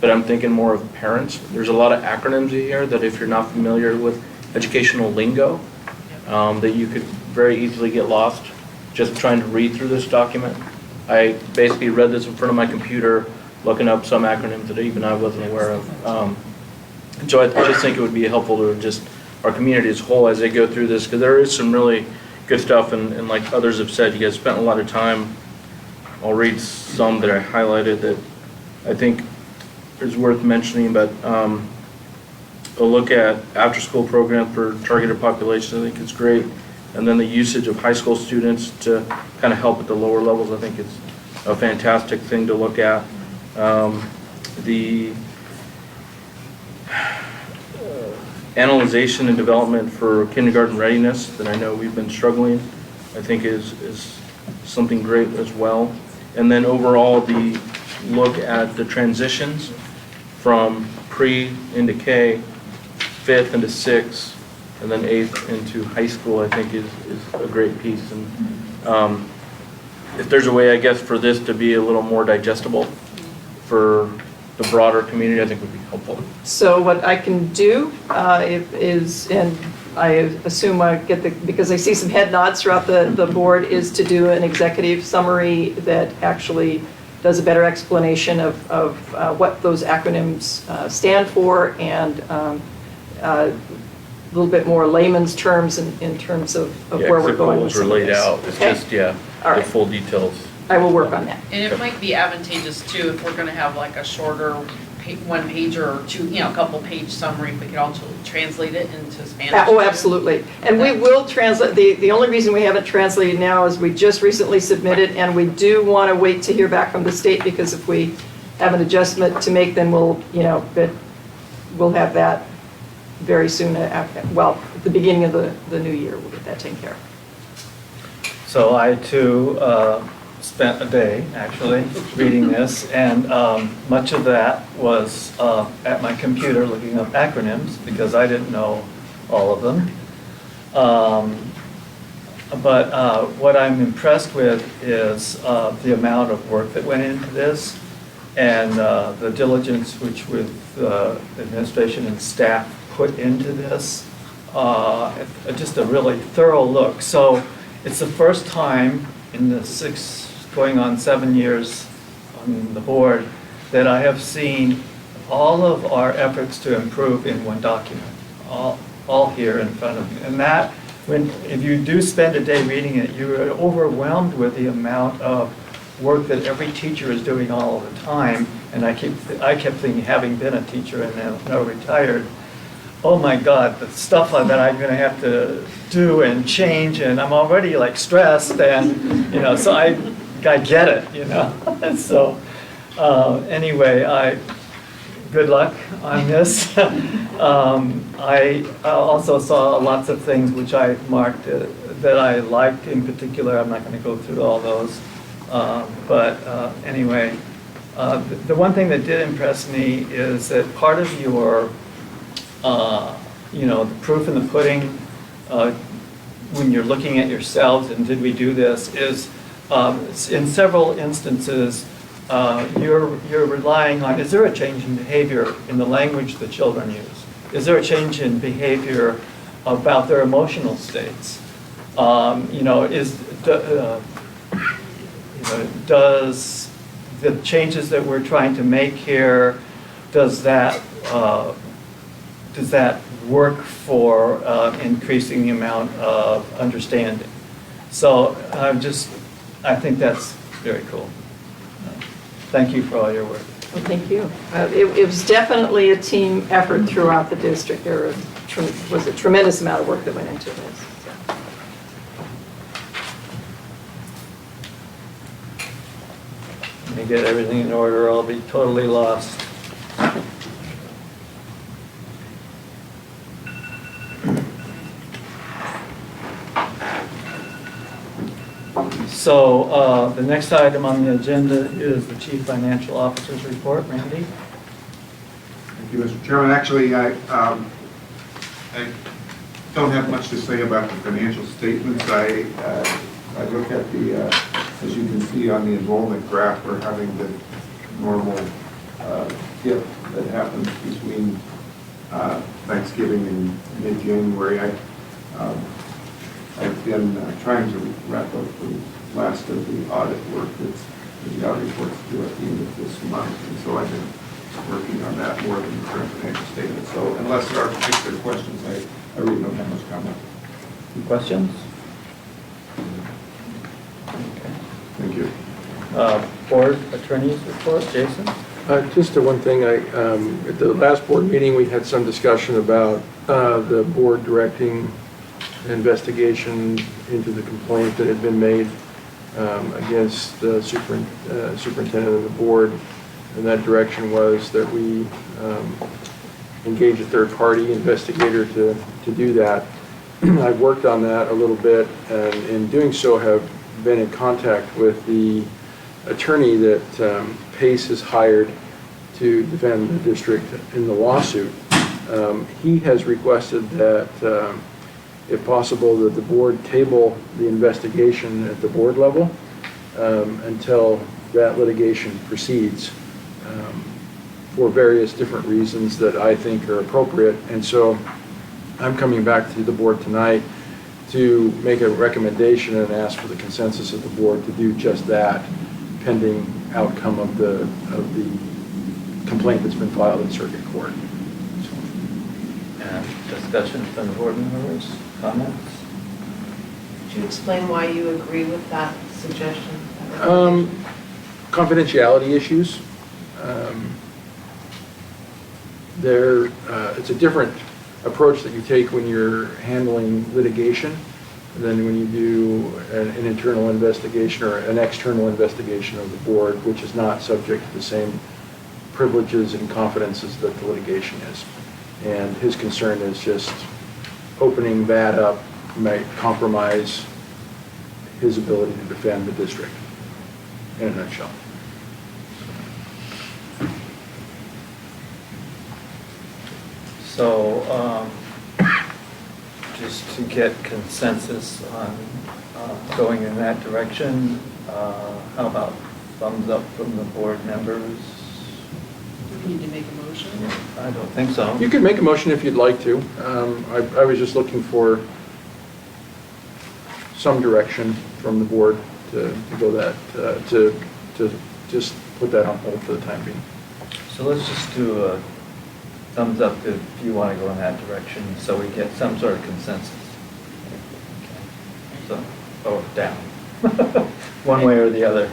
but I'm thinking more of parents. There's a lot of acronyms in here that if you're not familiar with educational lingo, that you could very easily get lost just trying to read through this document. I basically read this in front of my computer, looking up some acronyms that even I wasn't aware of. And so I just think it would be helpful to just our community as a whole as they go through this, because there is some really good stuff, and like others have said, you guys spent a lot of time. I'll read some that I highlighted that I think is worth mentioning, but a look at after-school program for targeted populations, I think it's great. And then the usage of high school students to kind of help at the lower levels, I think it's a fantastic thing to look at. The analyzation and development for kindergarten readiness that I know we've been struggling, I think is something great as well. And then overall, the look at the transitions from pre into K, 5th into 6th, and then 8th into high school, I think is a great piece. And if there's a way, I guess, for this to be a little more digestible for the broader community, I think would be helpful. So what I can do is, and I assume I get because I see some head nods throughout the board, is to do an executive summary that actually does a better explanation of what those acronyms stand for, and a little bit more layman's terms in terms of where we're going with the goals are laid out. It's okay? just, yeah, all the right. full details. I will work on that. And it might be advantageous too, if we're gonna have like a shorter one pager or two, a couple page summary, if we could also translate it into Spanish. Oh, absolutely. And we will translate. The only reason we haven't translated now is we just recently submitted, and we do want to wait to hear back from the state, because if we have an adjustment to make, then we'll have that very soon. At the beginning of the new year, we'll get that taken care of. So I too spent a day, actually, reading this, and much of that was at my computer looking up acronyms, because I didn't know all of them. But what I'm impressed with is the amount of work that went into this, and the diligence which with administration and staff put into this. Just a really thorough look. So it's the first time in the going on 7 years on the board that I have seen all of our efforts to improve in one document, all here in front of you. And that, if you do spend a day reading it, you're overwhelmed with the amount of work that every teacher is doing all of the time. And I kept thinking, having been a teacher and now retired, oh my God, the stuff that I'm going to have to do and change, and I'm already like stressed, and so I get it, And so anyway, good luck on this. I also saw lots of things which I marked that I liked in particular. I'm not going to go through all those, but anyway, the one thing that did impress me is that part of your the proof in the pudding, when you're looking at yourselves and did we do this, is in several instances you're relying on, is there a change in behavior in the language the children use? Is there a change in behavior about their emotional states? Does the changes that we're trying to make here, does that work for increasing the amount of understanding? So I think that's very cool. Thank you for all your work. Well, thank you. It was definitely a team effort throughout the district. There was a tremendous amount of work that went into this. Let me get everything in order, I'll be totally lost. So the next item on the agenda is the Chief Financial Officer's report. Randy? Thank you, Mr. Chairman. Actually, I don't have much to say about the financial statements. I look at as you can see on the enrollment graph, we're having the normal dip that happens between Thanksgiving and mid-January. I've been trying to wrap up the last of the audit work the audit reports due at the end of this month, and so I've been working on that more than the current financial statement. So unless there are particular questions, I really don't have much comment. Any questions? Okay. Thank you. Board Attorney's report, Jason? Just one thing, at the last board meeting, we had some discussion about the board directing an investigation into the complaint that had been made against the superintendent of the board, and that direction was that we engage a third-party investigator to do that. I've worked on that a little bit, and in doing so have been in contact with the attorney that PACE has hired to defend the district in the lawsuit. He has requested that if possible, that the board table the investigation at the board level until that litigation proceeds for various different reasons that I think are appropriate. And so I'm coming back to the board tonight to make a recommendation and ask for the consensus of the board to do just that, pending outcome of the complaint that's been filed in circuit court. And discussion from the board members, comments? Could you explain why you agree with that suggestion? Confidentiality issues. It's a different approach that you take when you're handling litigation than when you do an internal investigation or an external investigation of the board, which is not subject to the same privileges and confidences that the litigation is. And his concern is just opening that up might compromise his ability to defend the district. in a nutshell. So, just to get consensus on going in that direction, how about thumbs up from the board members? Do we need to make a motion? I don't think so. You could make a motion if you'd like to. I was just looking for some direction from the board to go that, to just put that on hold for the time being. So let's just do a thumbs up if you want to go in that direction, so we get some sort of consensus. So, or down, one way or the other.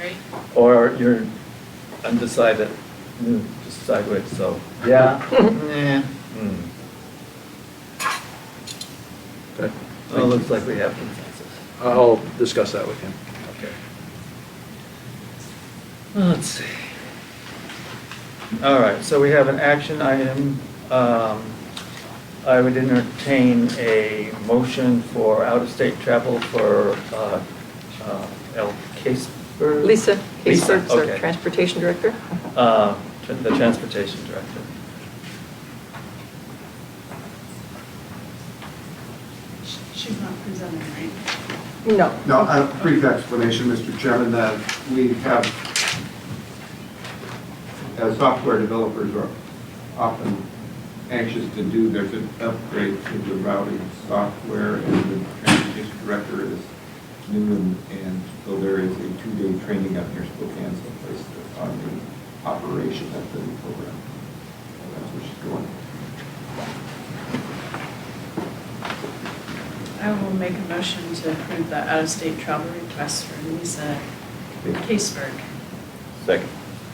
Right. Or you're undecided, just sideways, so, yeah. Nah. Okay. Well, it looks like we have consensus. I'll discuss that with him. Okay. Well, let's see. All right, so we have an action item. I would entertain a motion for out-of-state travel for El Caseberg? Lisa Caseberg's our okay. Transportation Director. The Transportation Director. She's not presenting, right? No. No, a brief explanation, Mr. Chairman, that we have, as software developers are often anxious to do, there's an upgrade to the routing software, and the transportation director is new, and so there is a 2-day training up near Spokane someplace on the operation of the new program. So that's where she's going. I will make a motion to approve the out-of-state travel request for Lisa Caseberg. Second.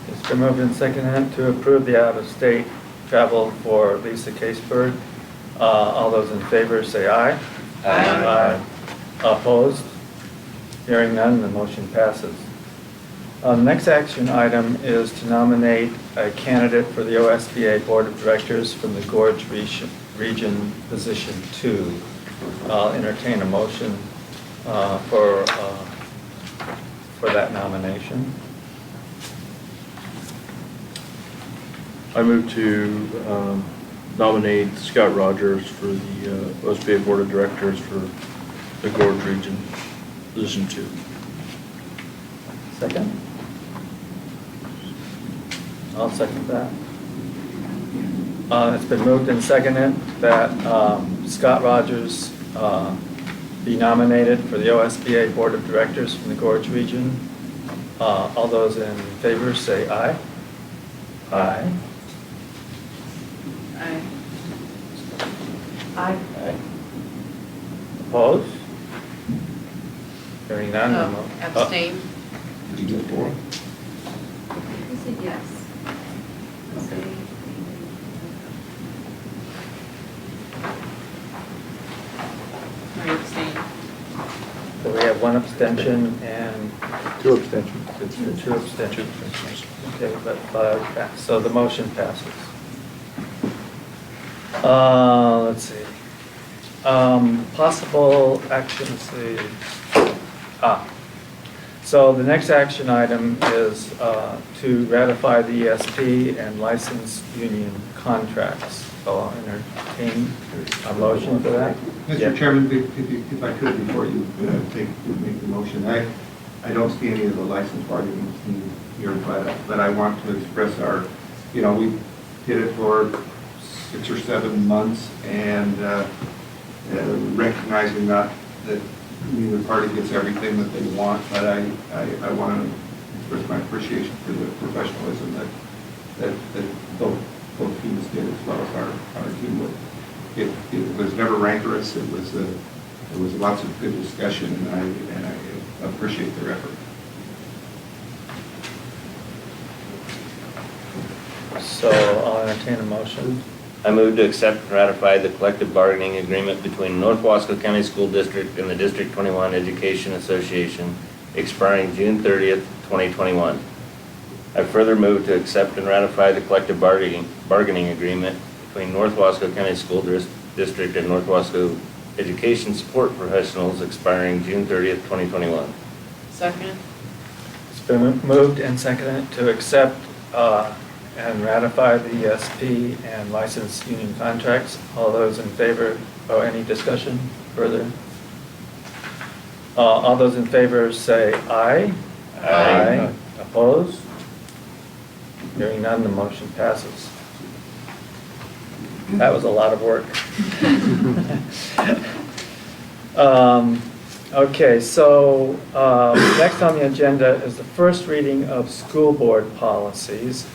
It's been moved and seconded to approve the out-of-state travel for Lisa Caseberg. All those in favor say aye. Aye. Opposed? Hearing none, the motion passes. The next action item is to nominate a candidate for the OSBA Board of Directors from the Gorge Region Position 2. I'll entertain a motion for that nomination. I move to nominate Scott Rogers for the OSBA Board of Directors for the Gorge Region, Position 2. Second? I'll second that. It's been moved and seconded that Scott Rogers be nominated for the OSBA Board of Directors from the Gorge Region. All those in favor say aye. Aye. Aye. Aye. Opposed? Hearing none. Abstain. Did you get 4? You said yes. I abstain. So we have one abstention and 2 abstentions. two abstentions. Okay, but so the motion passes. Let's see. Possible action, let's see. So the next action item is to ratify the ESP and licensed union contracts. So I'll entertain a motion for that. Mr. Chairman, if I could, before you make the motion, I don't see any of the license bargaining team here, but I want to express our, we did it for 6 or 7 months, and recognizing that neither party gets everything that they want, but I want to express my appreciation for the professionalism that both teams did, as well as our team would. It was never rancorous. It was lots of good discussion, and I appreciate their effort. So I'll entertain a motion. I move to accept and ratify the collective bargaining agreement between North Wasco County School District and the District 21 Education Association expiring June 30th, 2021. I further move to accept and ratify the collective bargaining agreement between North Wasco County School District and North Wasco Education Support Professionals expiring June 30th, 2021. Second. It's It's been moved and seconded to accept and ratify the ESP and licensed union contracts. All those in favor, or any discussion further? All those in favor say aye. Aye. Opposed? Hearing none, the motion passes. That was a lot of work. Okay, so next on the agenda is the first reading of school board policies.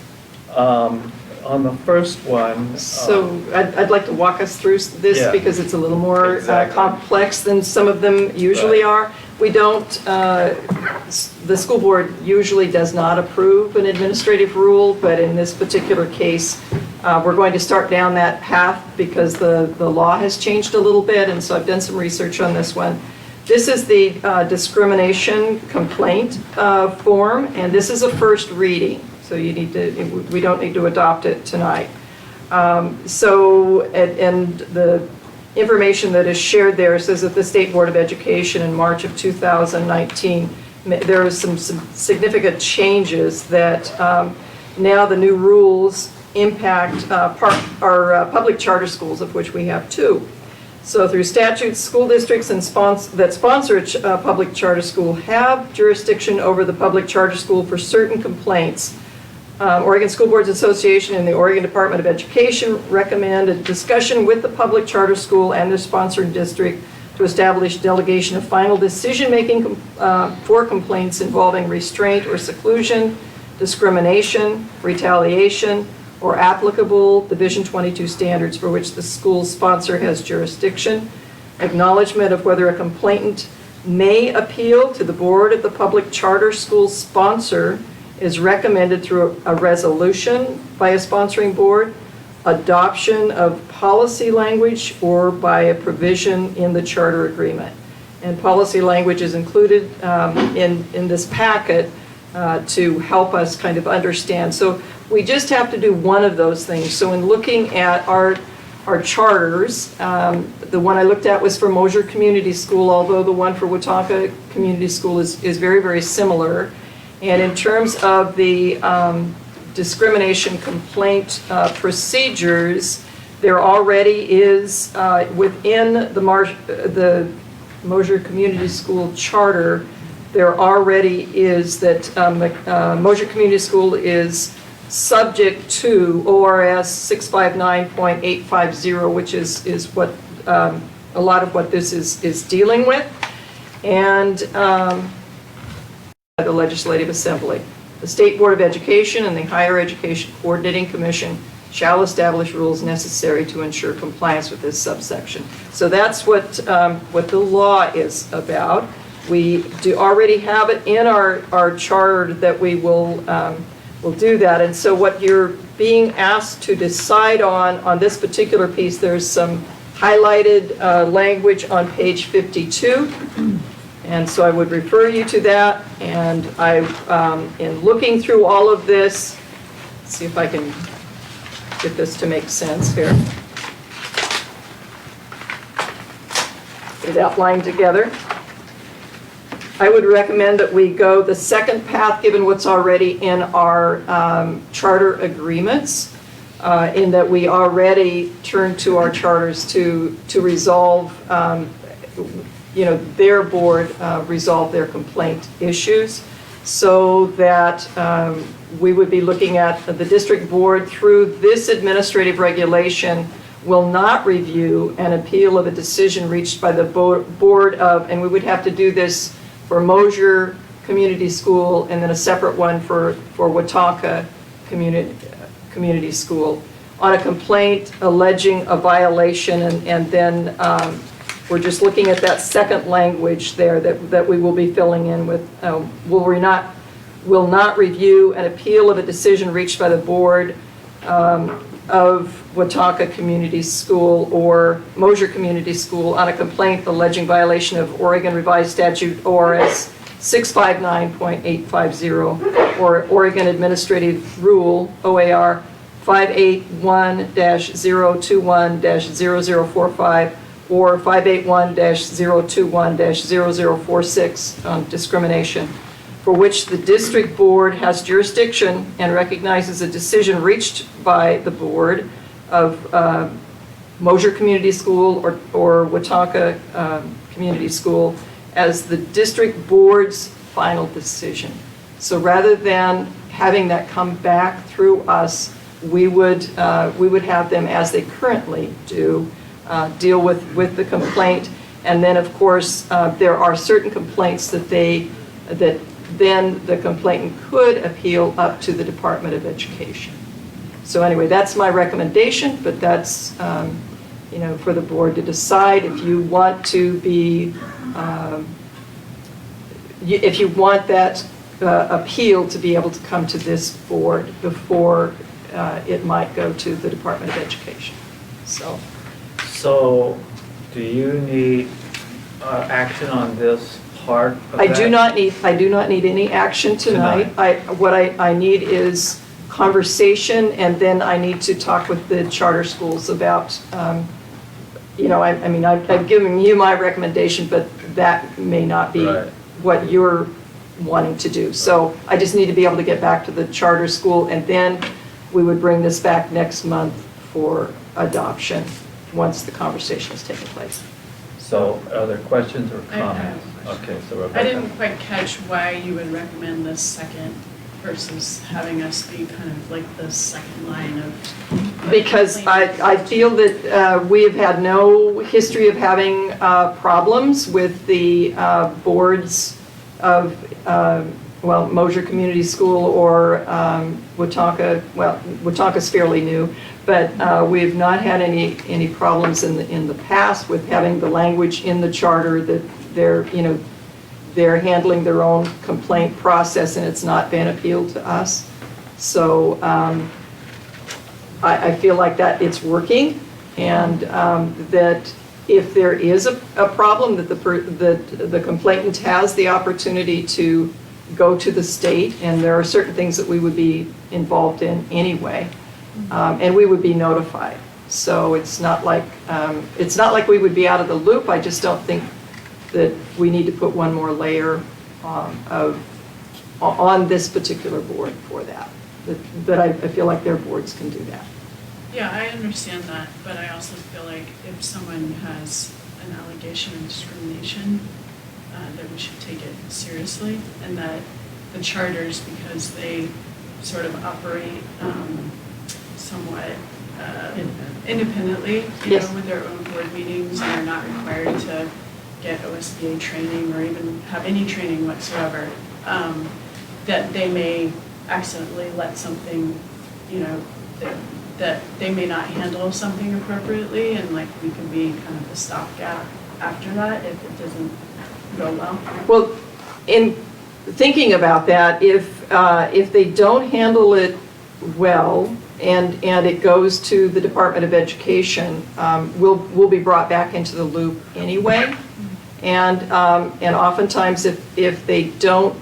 On the first one. So I'd like to walk us through this Yeah. because it's a little more Exactly. complex than some of them usually are. We don't, the school board usually does not approve an administrative rule, but in this particular case, we're going to start down that path because the law has changed a little bit, and so I've done some research on this one. This is the discrimination complaint form, and this is a first reading. So you need to, we don't need to adopt it tonight. And the information that is shared there says that the State Board of Education in March of 2019, there are some significant changes that now the new rules impact our public charter schools, of which we have 2. So through statutes, school districts that sponsor a public charter school have jurisdiction over the public charter school for certain complaints. Oregon School Boards Association and the Oregon Department of Education recommend a discussion with the public charter school and their sponsored district to establish delegation of final decision-making for complaints involving restraint or seclusion, discrimination, retaliation, or applicable Division 22 standards for which the school sponsor has jurisdiction, acknowledgement of whether a complainant may appeal to the board of the public charter school sponsor is recommended through a resolution by a sponsoring board, adoption of policy language, or by a provision in the charter agreement. And policy language is included in this packet to help us kind of understand. So we just have to do one of those things. So in looking at our charters, the one I looked at was for Mosier Community School, although the one for Watauga Community School is very, very similar. And in terms of the discrimination complaint procedures, there already is within the Mosier Community School charter, there already is that Mosier Community School is subject to ORS 659.850, which is what a lot of what this is dealing with. And the Legislative Assembly. The State Board of Education and the Higher Education Coordinating Commission shall establish rules necessary to ensure compliance with this subsection. So that's what the law is about. We already have it in our charter that we will do that. And so what you're being asked to decide on this particular piece, there's some highlighted language on page 52. And so I would refer you to that, and in looking through all of this, see if I can get this to make sense here. Get it outlined together. I would recommend that we go the second path, given what's already in our charter agreements, in that we already turn to our charters to resolve their board resolve their complaint issues, so that we would be looking at the district board through this administrative regulation will not review an appeal of a decision reached by the board of, and we would have to do this for Mosier Community School and then a separate one for Watauga Community School on a complaint alleging a violation, and then we're just looking at that second language there that we will be filling in with, will not review an appeal of a decision reached by the board of Watauga Community School or Mosier Community School on a complaint alleging violation of Oregon Revised Statute ORS 659.850 or Oregon Administrative Rule OAR 581-021-0045 or 581-021-0046 on discrimination. for which the district board has jurisdiction and recognizes a decision reached by the board of Mosier Community School or Watauga Community School as the district board's final decision. So rather than having that come back through us, we would have them, as they currently do, deal with the complaint. And then, of course, there are certain complaints that then the complainant could appeal up to the Department of Education. So anyway, that's my recommendation, but that's, for the board to decide. If you want to be, if you want that appeal to be able to come to this board before it might go to the Department of Education. So do you need action on this part of that? I do not need any action tonight. What I need is conversation, and then I need to talk with the charter schools about, I've given you my recommendation, but that may not be what you're wanting to do. So I just need to be able to get back to the charter school, and then we would bring this back next month for adoption once the conversation has taken place. So are there questions or I have comments? a question. Okay, so Rebecca. I didn't quite catch why you would recommend this second versus having us be kind of like the second line of. Because I feel that we have had no history of having problems with the boards of, Mosier Community School or Watauga. Well, Watauga's fairly new, but we have not had any problems in the past with having the language in the charter that they're handling their own complaint process and it's not been appealed to us. So I feel like that it's working, and that if there is a problem, that the complainant has the opportunity to go to the state, and there are certain things that we would be involved in anyway, and we would be notified. So it's not like we would be out of the loop. I just don't think that we need to put one more layer on this particular board for that. But I feel like their boards can do that. Yeah, I understand that, but I also feel like if someone has an allegation of discrimination, that we should take it seriously, and that the charters, because they sort of operate somewhat independently, with their own board meetings, and are not required to get OSBA training or even have any training whatsoever, that they may accidentally let something, that they may not handle something appropriately, and like we can be kind of the stopgap after that if it doesn't go well. Well, in thinking about that, if they don't handle it well and it goes to the Department of Education, we'll be brought back into the loop anyway. And oftentimes if they don't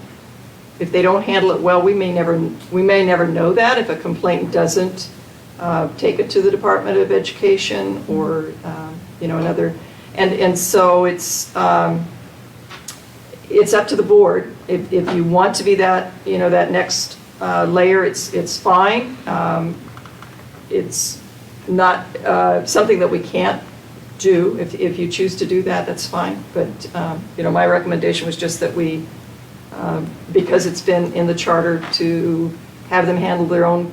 handle it well, we may never know that if a complainant doesn't take it to the Department of Education or another, and so it's up to the board. If you want to be that that next layer, it's fine. It's not something that we can't do. If you choose to do that, that's fine. But my recommendation was just that we, because it's been in the charter to have them handle their own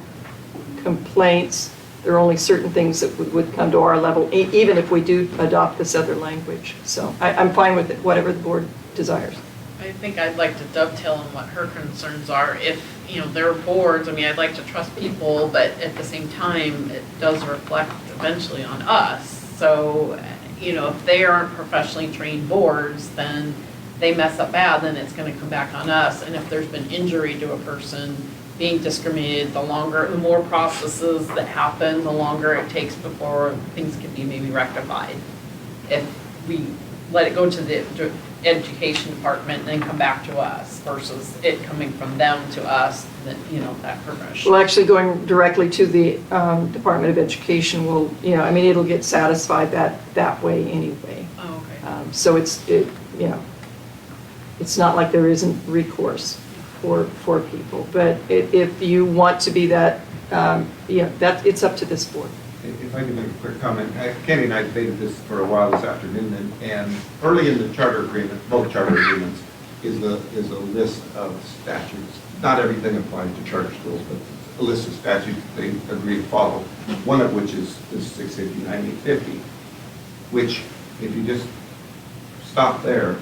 complaints, there are only certain things that would come to our level, even if we do adopt this other language. So I'm fine with it, whatever the board desires. I think I'd like to dovetail on what her concerns are. If, there are boards, I'd like to trust people, but at the same time, it does reflect eventually on us. So, if they aren't professionally trained boards, then they mess up bad, then it's going to come back on us. And if there's been injury to a person being discriminated, the more processes that happen, the longer it takes before things can be maybe rectified. If we let it go to the education department and then come back to us versus it coming from them to us, then, that progression. Well, actually going directly to the Department of Education will, it'll get satisfied that way anyway. Oh, okay. So it's not like there isn't recourse. for people. But if you want to be that, it's up to this board. If I can make a quick comment, Kenny and I debated this for a while this afternoon, and early in the charter agreement, both charter agreements, is a list of statutes. Not everything applies to charter schools, but a list of statutes they agree to follow, one of which is 659, 850, which, if you just stop there,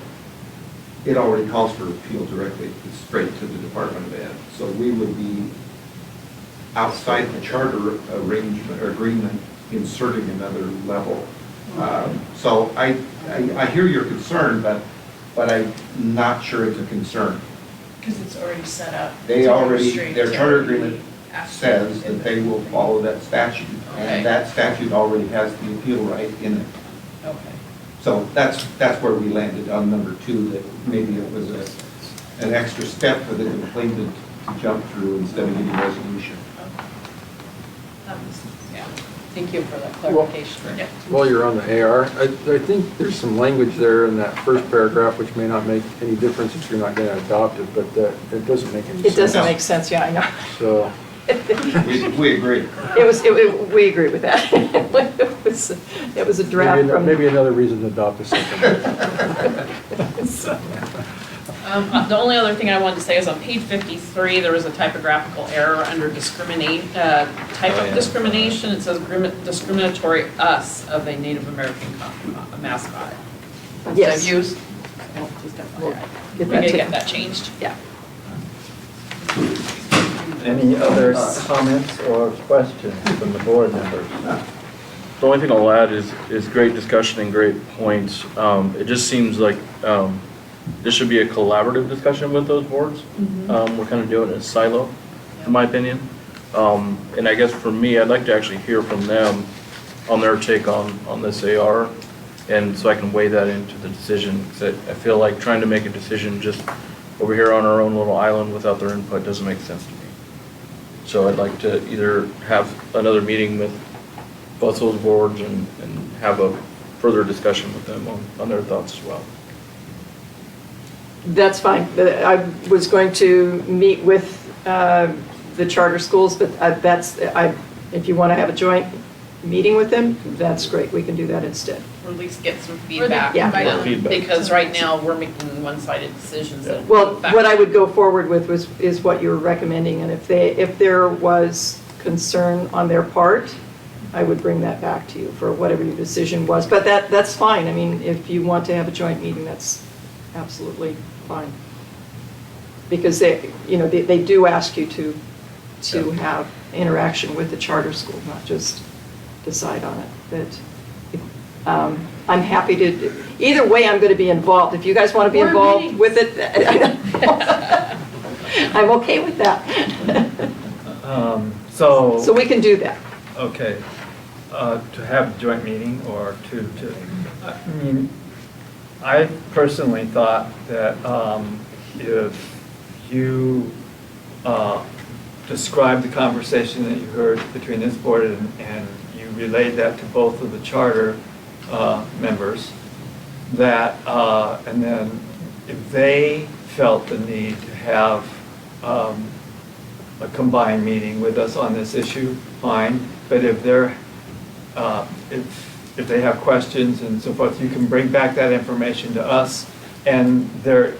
it already calls for appeal directly, straight to the Department of Ed. So we would be outside the charter arrangement or agreement, inserting another level. So I hear your concern, but I'm not sure it's a concern. Because it's already set up. They to already, illustrate their to charter the agreement says that they will follow that statute, and that statute already has the appeal right in it. Okay. So that's where we landed on number 2, that maybe it was an extra step for the complainant to jump through instead of getting resolution. Yeah, thank you for that clarification. Yeah. While you're on the AR, I think there's some language there in that first paragraph which may not make any difference if you're not going to adopt it, but it doesn't make any sense. It doesn't make sense, yeah, I know. So. We agree. We agree with that. It was a draft from. Maybe another reason to adopt the second. The only other thing I wanted to say is on page 53, there was a typographical error under type of discrimination. It says discriminatory us of a Native American mascot. Yes. Instead of use. We can get that changed. Yeah. Any other comments or questions from the board members? The only thing I'll add is great discussion and great points. It just seems like this should be a collaborative discussion with those boards. We're kind of doing it in a silo, in my opinion. And I guess for me, I'd like to actually hear from them on their take on this AR, and so I can weigh that into the decision. Because I feel like trying to make a decision just over here on our own little island without their input doesn't make sense to me. So I'd like to either have another meeting with both those boards and have a further discussion with them on their thoughts as well. That's fine. I was going to meet with the charter schools, but if you want to have a joint meeting with them, that's great. We can do that instead. Or at least get some feedback. Yeah. Because right now, we're making one-sided decisions. Yeah. Well, what I would go forward with is what you're recommending, and if there was concern on their part, I would bring that back to you for whatever your decision was. But that's fine. I mean, if you want to have a joint meeting, that's absolutely fine. Because they do ask you to have interaction with the charter school, not just decide on it. But I'm happy to, either way, I'm going to be involved. If you guys want to be involved with it, I'm okay with that. So we can do that. Okay. To have a joint meeting or I mean, I personally thought that if you described the conversation that you heard between this board and you relayed that to both of the charter members, that and then if they felt the need to have a combined meeting with us on this issue, fine. But if they're if they have questions and so forth, you can bring back that information to us, and they're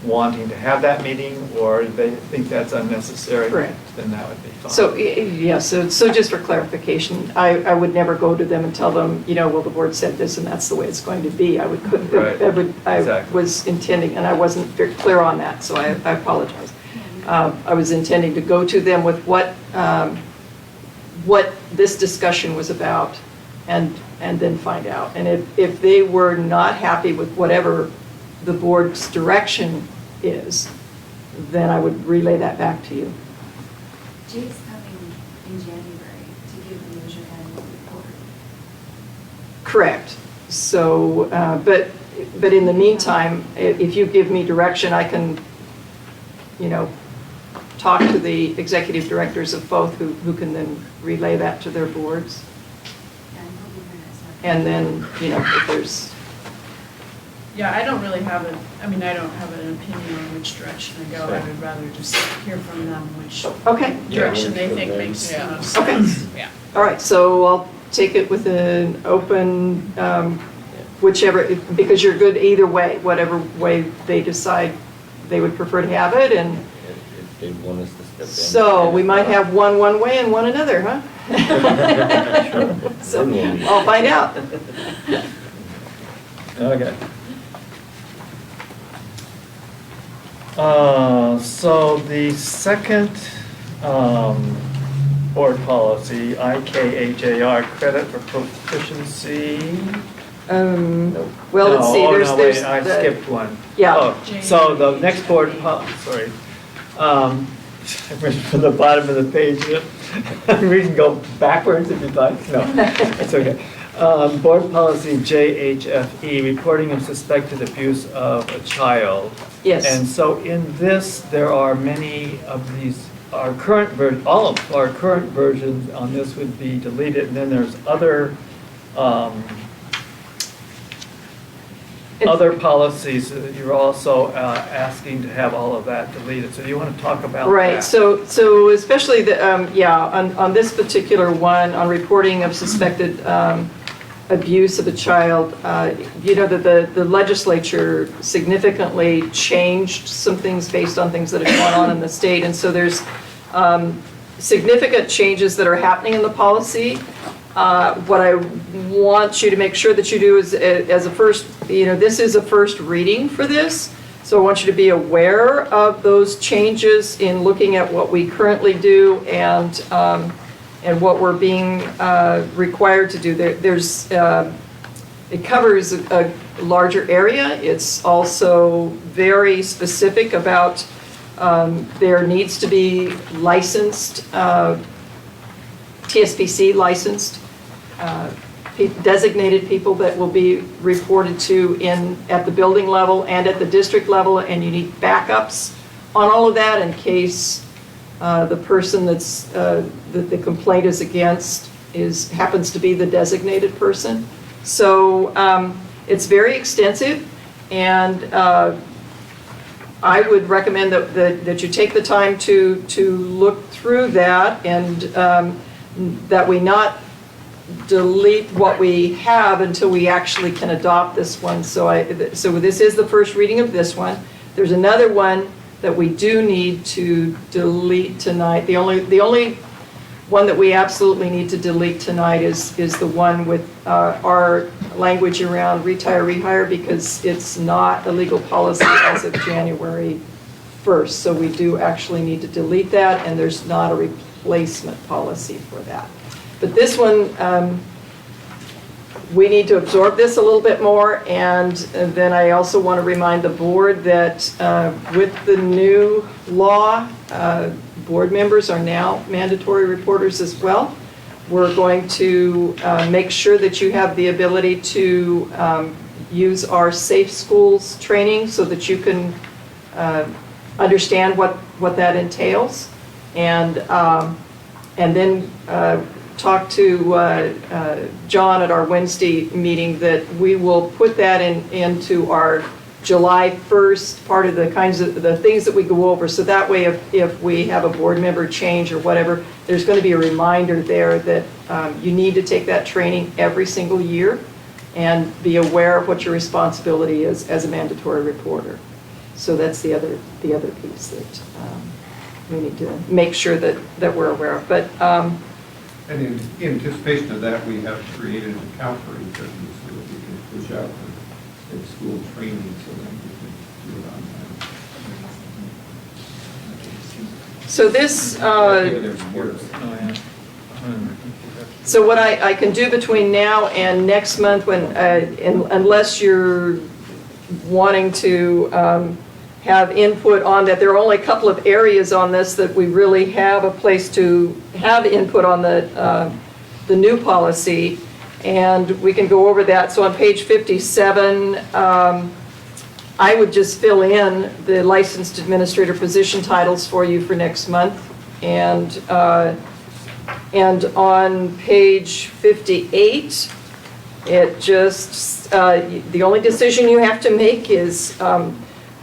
wanting to have that meeting, or they think that's unnecessary. Correct. Then that would be fine. So, yeah, so just for clarification, I would never go to them and tell them, well, the board said this and that's the way it's going to be. I was intending, and I wasn't very clear on that, so I apologize. I was intending to go to them with what this discussion was about, and then find out. And if they were not happy with whatever the board's direction is, then I would relay that back to you. Jake's coming in January to give the usual annual report. Correct. So, but in the meantime, if you give me direction, I can, talk to the executive directors of both who can then relay that to their boards. And then, if there's Yeah, I don't really have an opinion on which direction to go. I would rather just hear from them which Okay. direction they think makes the most Okay. sense. Yeah. All right, so I'll take it with an open, whichever, because you're good either way, whatever way they decide they would prefer to have it, and If they want us to step in. so we might have one way and one another, huh? So I'll find out. Okay. So the second board policy, IKHAR, credit for proficiency. Well, let's see, there's wait, I the- skipped one. Yeah. Oh, so the next board, sorry. From the bottom of the page, we can go backwards if you'd like. No, it's okay. Board policy JHFE, reporting of suspected abuse of a child. Yes. And so in this, there are many of these, our current version, all of our current versions on this would be deleted, and then there's other other policies that you're also asking to have all of that deleted. So you want to talk about that? Right, so especially the, on this particular one, on reporting of suspected abuse of a child, you know that the legislature significantly changed some things based on things that have gone on in the state, and so there's significant changes that are happening in the policy. What I want you to make sure that you do is, as a first, this is a first reading for this, so I want you to be aware of those changes in looking at what we currently do and what we're being required to do. It covers a larger area. It's also very specific about there needs to be licensed, TSPC licensed, designated people that will be reported to at the building level and at the district level, and you need backups on all of that in case the person that the complaint is against happens to be the designated person. So it's very extensive, and I would recommend that you take the time to look through that, and that we not delete what we have until we actually can adopt this one. So this is the first reading of this one. There's another one that we do need to delete tonight. The only one that we absolutely need to delete tonight is the one with our language around retire, rehire, because it's not a legal policy as of January 1st. So we do actually need to delete that, and there's not a replacement policy for that. But this one, we need to absorb this a little bit more, and then I also want to remind the board that with the new law, board members are now mandatory reporters as well. We're going to make sure that you have the ability to use our Safe Schools training so that you can understand what that entails, and then talk to John at our Wednesday meeting that we will put that into our July 1st, part of the things that we go over. So that way, if we have a board member change or whatever, there's going to be a reminder there that you need to take that training every single year and be aware of what your responsibility is as a mandatory reporter. So that's the other piece that we need to make sure that we're aware of. But and in anticipation of that, we have created an account for each of these so that we can push out the school training so that we can do it online. so this, so what I can do between now and next month, unless you're wanting to have input on that, there are only a couple of areas on this that we really have a place to have input on the new policy, and we can go over that. So on page 57, I would just fill in the licensed administrator position titles for you for next month, and on page 58, It just, the only decision you have to make is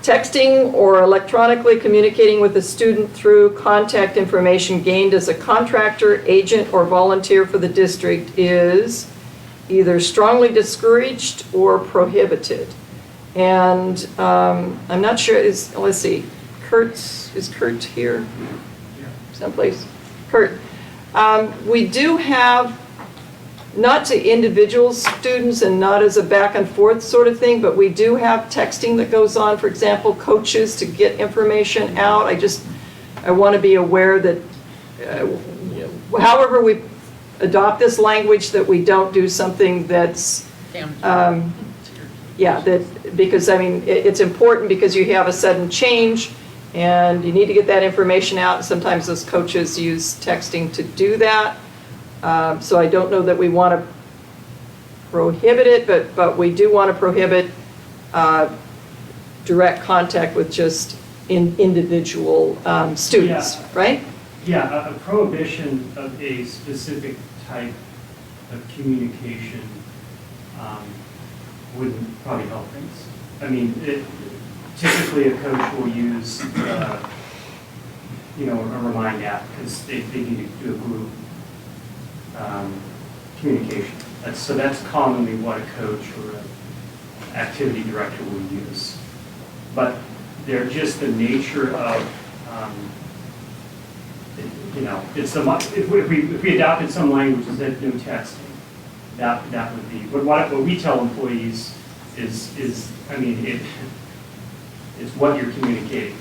texting or electronically communicating with a student through contact information gained as a contractor, agent, or volunteer for the district is either strongly discouraged or prohibited. And I'm not sure, let's see, is Curt here? Someplace? Curt. We do have, not to individual students and not as a back and forth sort of thing, but we do have texting that goes on, for example, coaches to get information out. I want to be aware that however we adopt this language, that we don't do something that's, because I mean, it's important because you have a sudden change and you need to get that information out. And sometimes those coaches use texting to do that. So I don't know that we want to prohibit it, but we do want to prohibit direct contact with just individual students, right? Yeah, a prohibition of a specific type of communication wouldn't probably help things. I mean, typically a coach will use, a remind app because they need to do a group communication. So that's commonly what a coach or an activity director will use. But they're just the nature of, it's if we adopted some languages that no texting, that would be. But what we tell employees is it's what you're communicating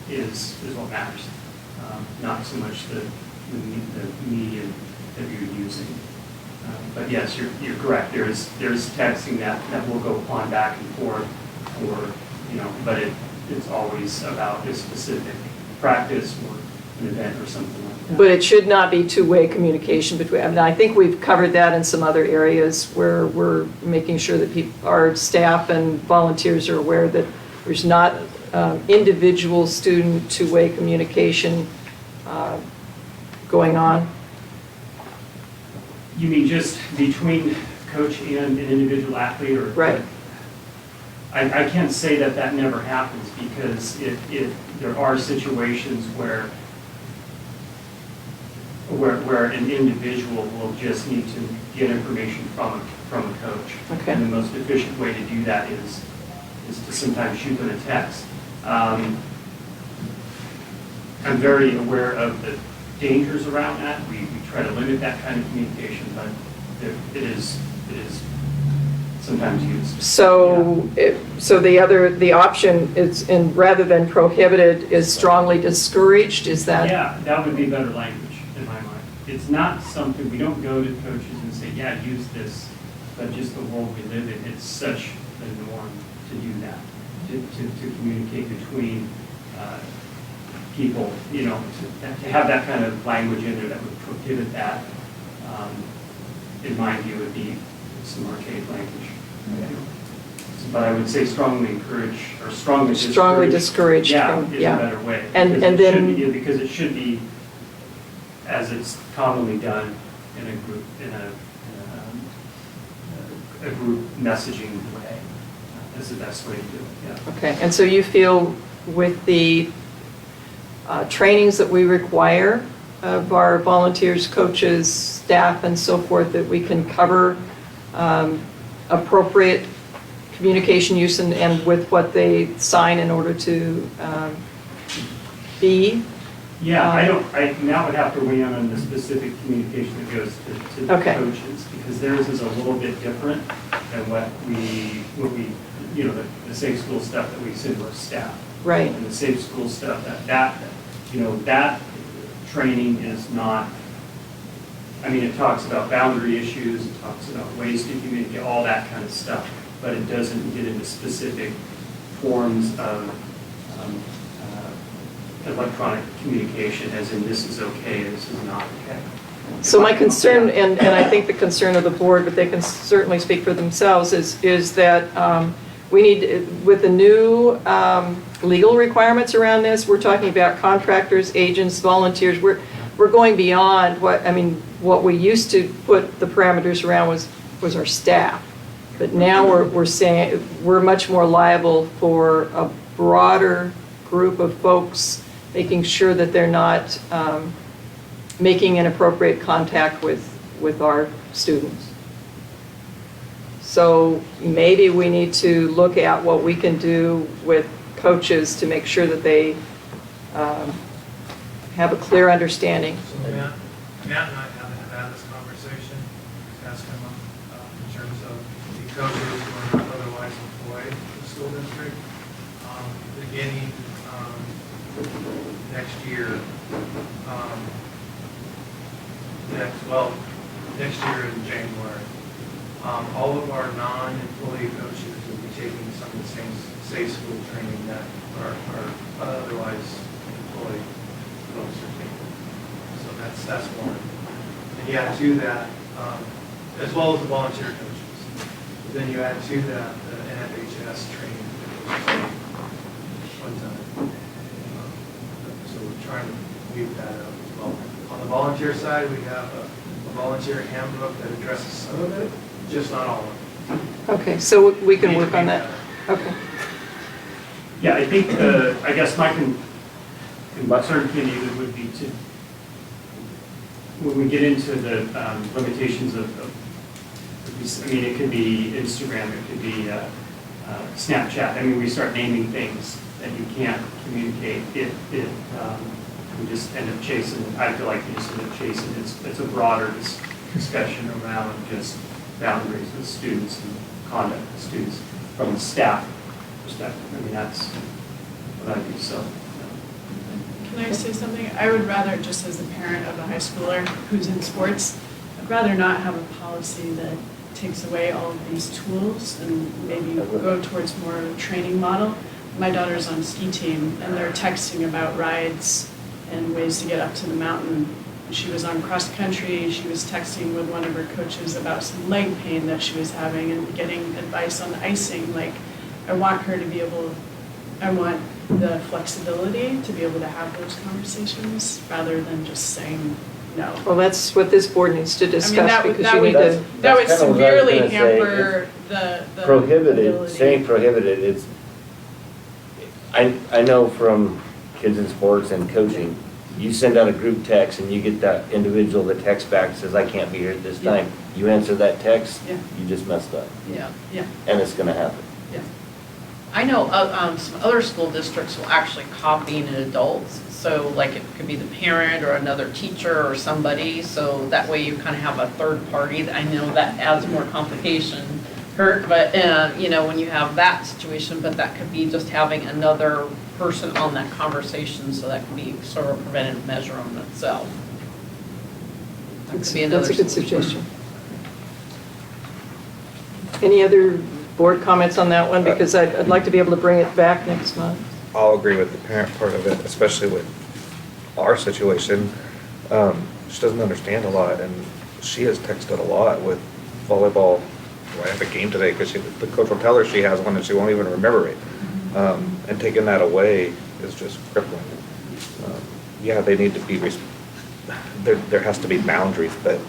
is what matters, not so much the medium that you're using. But yes, you're correct. There's texting that will go on back and forth, or but it's always about a specific practice or an event or something like that. But it should not be two-way communication between. I mean, I think we've covered that in some other areas where we're making sure that our staff and volunteers are aware that there's not individual student two-way communication going on. You mean just between coach and an individual athlete, or right? I can't say that never happens because there are situations where an individual will just need to get information from a coach. Okay. And the most efficient way to do that is to sometimes shoot them a text. I'm very aware of the dangers around that. We try to limit that kind of communication, but it is sometimes used. So, so the option is, and rather than prohibited, is strongly discouraged. Is that? Yeah, that would be better language in my mind. It's not something we don't go to coaches and say, yeah, use this, but just the world we live in, it's such a norm to do that, to communicate between people, to have that kind of language in there that would prohibit that, in my view, would be some archaic language. But I would say strongly encourage, or strongly discourage. Yeah, is a better way. And then because it should be, as it's commonly done in a group, a group messaging way, is the best way to do it. Yeah. Okay, and so you feel with the trainings that we require of our volunteers, coaches, staff, and so forth, that we can cover appropriate communication use and with what they sign in order to be? Yeah, Matt would have to weigh in on the specific communication that goes to the coaches, because theirs is a little bit different than what we the safe school stuff that we send to our staff. Right. And the safe school stuff, that training is not, it talks about boundary issues, it talks about ways to communicate, all that kind of stuff, but it doesn't get into specific forms of electronic communication, as in this is okay, this is not okay. So my concern, and I think the concern of the board, but they can certainly speak for themselves, is that we need, with the new legal requirements around this, we're talking about contractors, agents, volunteers. We're going beyond what we used to put the parameters around was was our staff. But now we're saying, we're much more liable for a broader group of folks, making sure that they're not making inappropriate contact with our students. So maybe we need to look at what we can do with coaches to make sure that they have a clear understanding. Matt and I have had this conversation, has come up in terms of the coaches who are not otherwise employed in the school district. Beginning next year, next year in January, all of our non-employee coaches will be taking some of the same safe school training that our otherwise employed folks are taking. So that's one. And you add to that, as well as the volunteer coaches. But then you add to that the NFHS training that goes one time. So we're trying to weave that up as well. On the volunteer side, we have a volunteer handbook that addresses some of it, just not all of it. Okay, so we can work on that. Okay. Yeah, I think, I guess my concern opinion would be to, when we get into the limitations of, I mean, it could be Instagram, it could be Snapchat. I mean, we start naming things that you can't communicate. We just end up chasing, I feel like we just end up chasing. It's a broader discussion around just boundaries with students and conduct with students from the staff perspective. I mean, that's what I do, so. Can I say something? I would rather, just as a parent of a high schooler who's in sports, I'd rather not have a policy that takes away all of these tools and maybe go towards more of a training model. My daughter's on ski team and they're texting about rides and ways to get up to the mountain. She was on cross country, she was texting with one of her coaches about some leg pain that she was having and getting advice on icing. Like, I want her to be able, I want the flexibility to be able to have those conversations rather than just saying no. Well, that's what this board needs to discuss, because you need to. That would severely hamper the prohibited, ability. saying prohibited, it's, I know from kids in sports and coaching, you send out a group text and you get that individual that texts back and says, I can't be here at this time. You answer that text, you just messed up. Yeah, yeah. And it's gonna happen. Yeah. I know some other school districts will actually copy in adults. So like it could be the parent or another teacher or somebody. So that way you kind of have a third party. I know that adds more complication. But you know, when you have that situation, but that could be just having another person on that conversation. So that could be sort of a preventative measure on itself. That could be another That's a good suggestion. Any other board comments on that one? Because I'd like to be able to bring it back next month. I'll agree with the parent part of it, especially with our situation. She doesn't understand a lot, and she has texted a lot with volleyball. Do I have a game today? Because the coach will tell her she has one, and she won't even remember it. And taking that away is just crippling. Yeah, they need to be, there has to be boundaries, but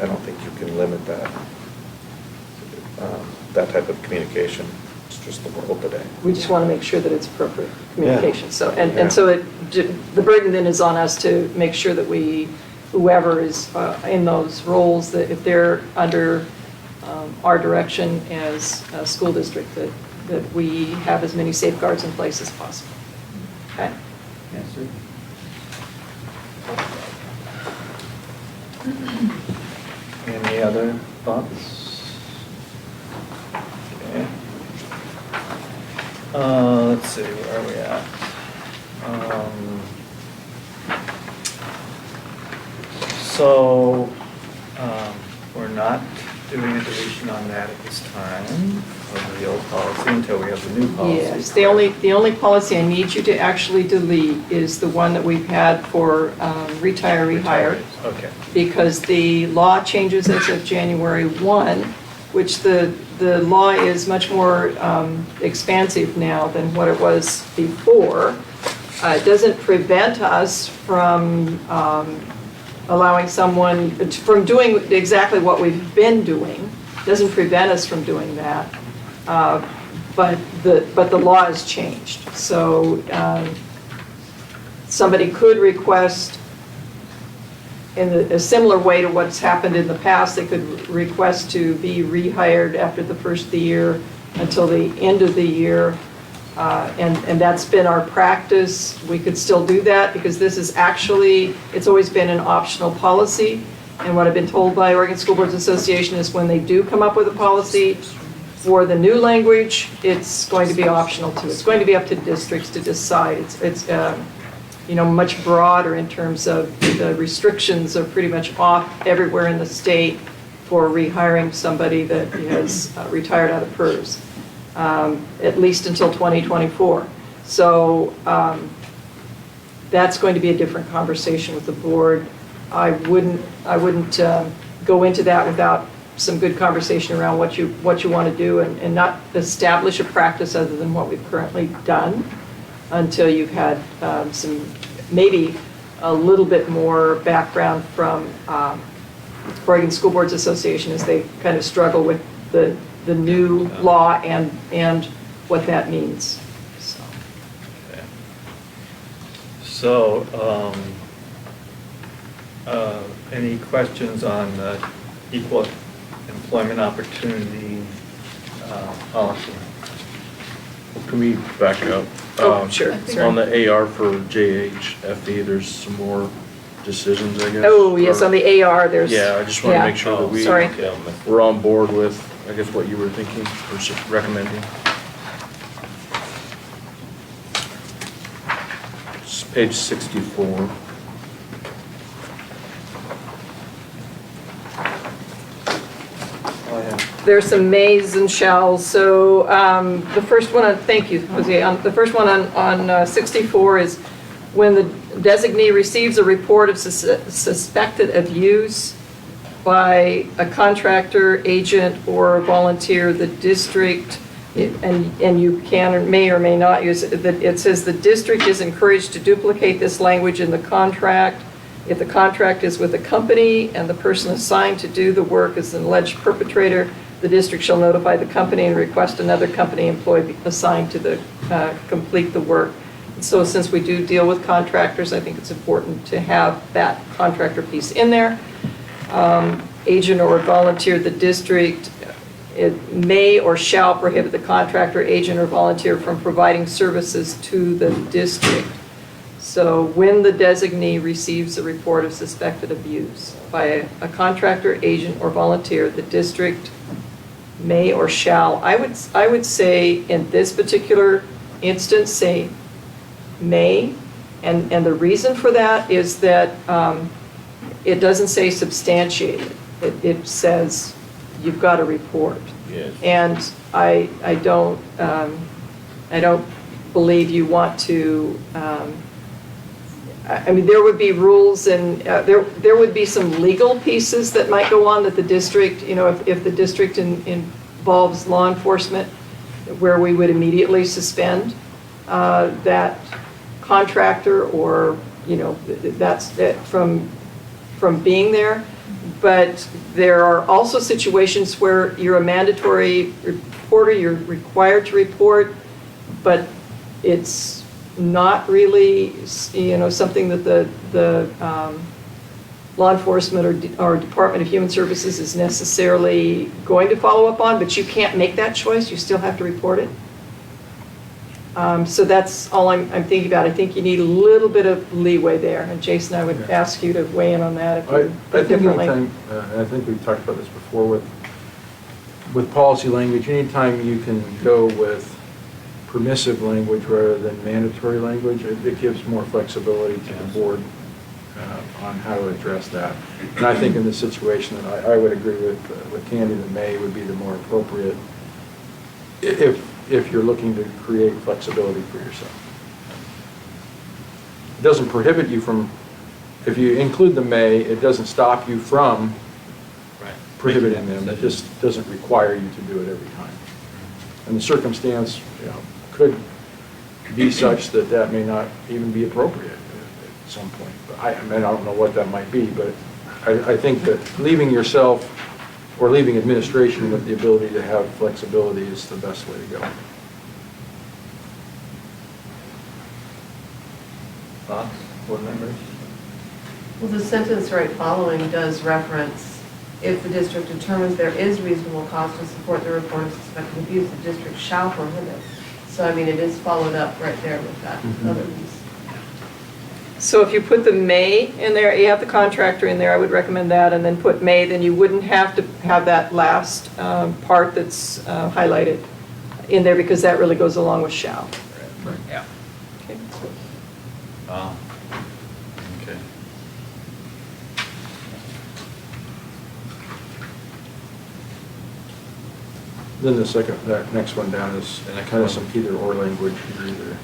I don't think you can limit that. That type of communication. It's just the world today. We just want to make sure that it's appropriate communication. Yeah. So, and so the burden then is on us to make sure that whoever is in those roles, that if they're under our direction as a school district, that we have as many safeguards in place as possible. Okay? Yes, sir. Any other thoughts? Okay. Let's see, where are we at? We're not doing a deletion on that at this time, of the old policy, until we have the new policy. Yes, the only policy I need you to actually delete is the one that we've had for retiree hire. Okay. Because the law changes as of January 1, which the law is much more expansive now than what it was before. It doesn't prevent us from allowing someone from doing exactly what we've been doing. Doesn't prevent us from doing that. But the law has changed. So somebody could request, in a similar way to what's happened in the past, they could request to be rehired after the first of the year until the end of the year. And that's been our practice. We could still do that because this is actually, it's always been an optional policy. And what I've been told by Oregon School Boards Association is when they do come up with a policy for the new language, it's going to be optional too. It's going to be up to districts to decide. It's much broader in terms of the restrictions are pretty much off everywhere in the state for rehiring somebody that has retired out of PERS, at least until 2024. So that's going to be a different conversation with the board. I wouldn't go into that without some good conversation around what you want to do and not establish a practice other than what we've currently done until you've had maybe a little bit more background from Oregon School Boards Association as they kind of struggle with the new law and what that means. So, any questions on equal employment opportunity policy? Can we back up? Sure. On the AR for JHFE, there's some more decisions, I guess? Oh, yes, on the AR, there's... Yeah, I just want to make sure that we're on board with, I guess, what you were thinking or recommending. It's page 64. There's some mays and shalls. So the first one, thank you, Jose. The first one on 64 is when the designee receives a report of suspected abuse by a contractor, agent, or volunteer, the district, and you can or may not use it, it says the district is encouraged to duplicate this language in the contract. If the contract is with a company and the person assigned to do the work is an alleged perpetrator, the district shall notify the company and request another company employee be assigned to complete the work. And so since we do deal with contractors, I think it's important to have that contractor piece in there. Agent or volunteer, the district, it may or shall prohibit the contractor, agent, or volunteer from providing services to the district. So when the designee receives a report of suspected abuse by a contractor, agent, or volunteer, the district may or shall, I would say in this particular instance, say may, and the reason for that is that it doesn't say substantiated. It says you've got to report. Yes. And I don't believe you want to. I mean, there would be rules and there would be some legal pieces that might go on that the district, if the district involves law enforcement, where we would immediately suspend that contractor or, that's it from being there. But there are also situations where you're a mandatory reporter, you're required to report, but it's not really, something that the law enforcement or Department of Human Services is necessarily going to follow up on, but you can't make that choice. You still have to report it. So that's all I'm thinking about. I think you need a little bit of leeway there. And Jason, I would ask you to weigh in on that if you think differently. I think we've talked about this before with policy language. Anytime you can go with permissive language rather than mandatory language, it gives more flexibility to the board on how to address that. And I think in this situation, I would agree with Candy that may would be the more appropriate if you're looking to create flexibility for yourself. It doesn't prohibit you from, if you include the may, it doesn't stop you from prohibiting them. It just doesn't require you to do it every time. And the circumstance, could be such that may not even be appropriate. some point. But I mean, I don't know what that might be, but I think that leaving yourself or leaving administration with the ability to have flexibility is the best way to go. Thoughts, board members? Well, the sentence right following does reference, if the district determines there is reasonable cause to support the report of suspected abuse, the district shall prohibit. So, I mean, it is followed up right there with that other piece. So if you put the may in there, you have the contractor in there, I would recommend that, and then put may, then you wouldn't have to have that last part that's highlighted in there, because that really goes along with shall. Yeah. Okay. Okay. Then the second, that next one down is kind of some either or language. You're either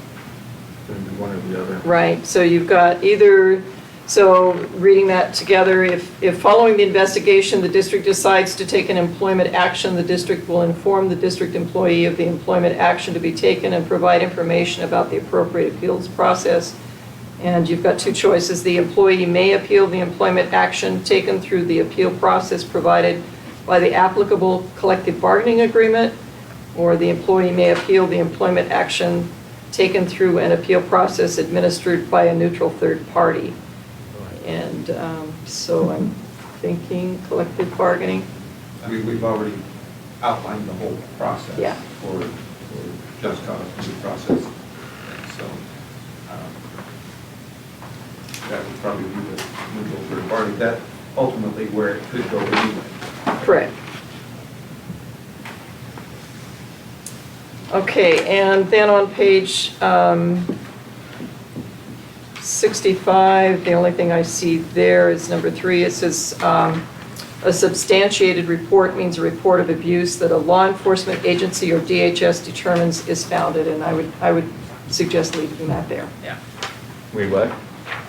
going to be one or the other. Right, so you've got either, so reading that together, if following the investigation, the district decides to take an employment action, the district will inform the district employee of the employment action to be taken and provide information about the appropriate appeals process. And you've got two choices. The employee may appeal the employment action taken through the appeal process provided by the applicable collective bargaining agreement, or the employee may appeal the employment action taken through an appeal process administered by a neutral third party. And so I'm thinking collective bargaining. We've already outlined the whole process. Yeah. For just cause due process. So that would probably be the neutral third party. That ultimately where it could go anyway. Correct. Okay, and then on page 65, the only thing I see there is number 3. It says a substantiated report means a report of abuse that a law enforcement agency or DHS determines is founded, and I would suggest leaving that there. Yeah. Wait, what?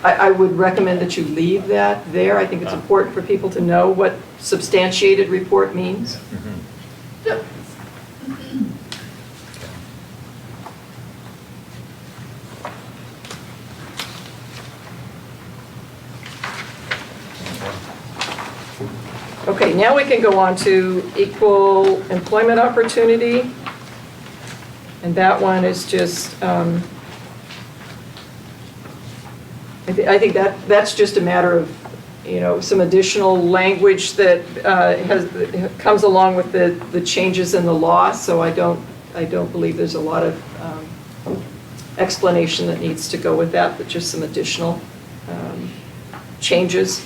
I would recommend that you leave that there. I think it's important for people to know what substantiated report means. Okay, now we can go on to equal employment opportunity. And that one is just, I think that's just a matter of, some additional language that comes along with the changes in the law. So I don't believe there's a lot of explanation that needs to go with that, but just some additional changes.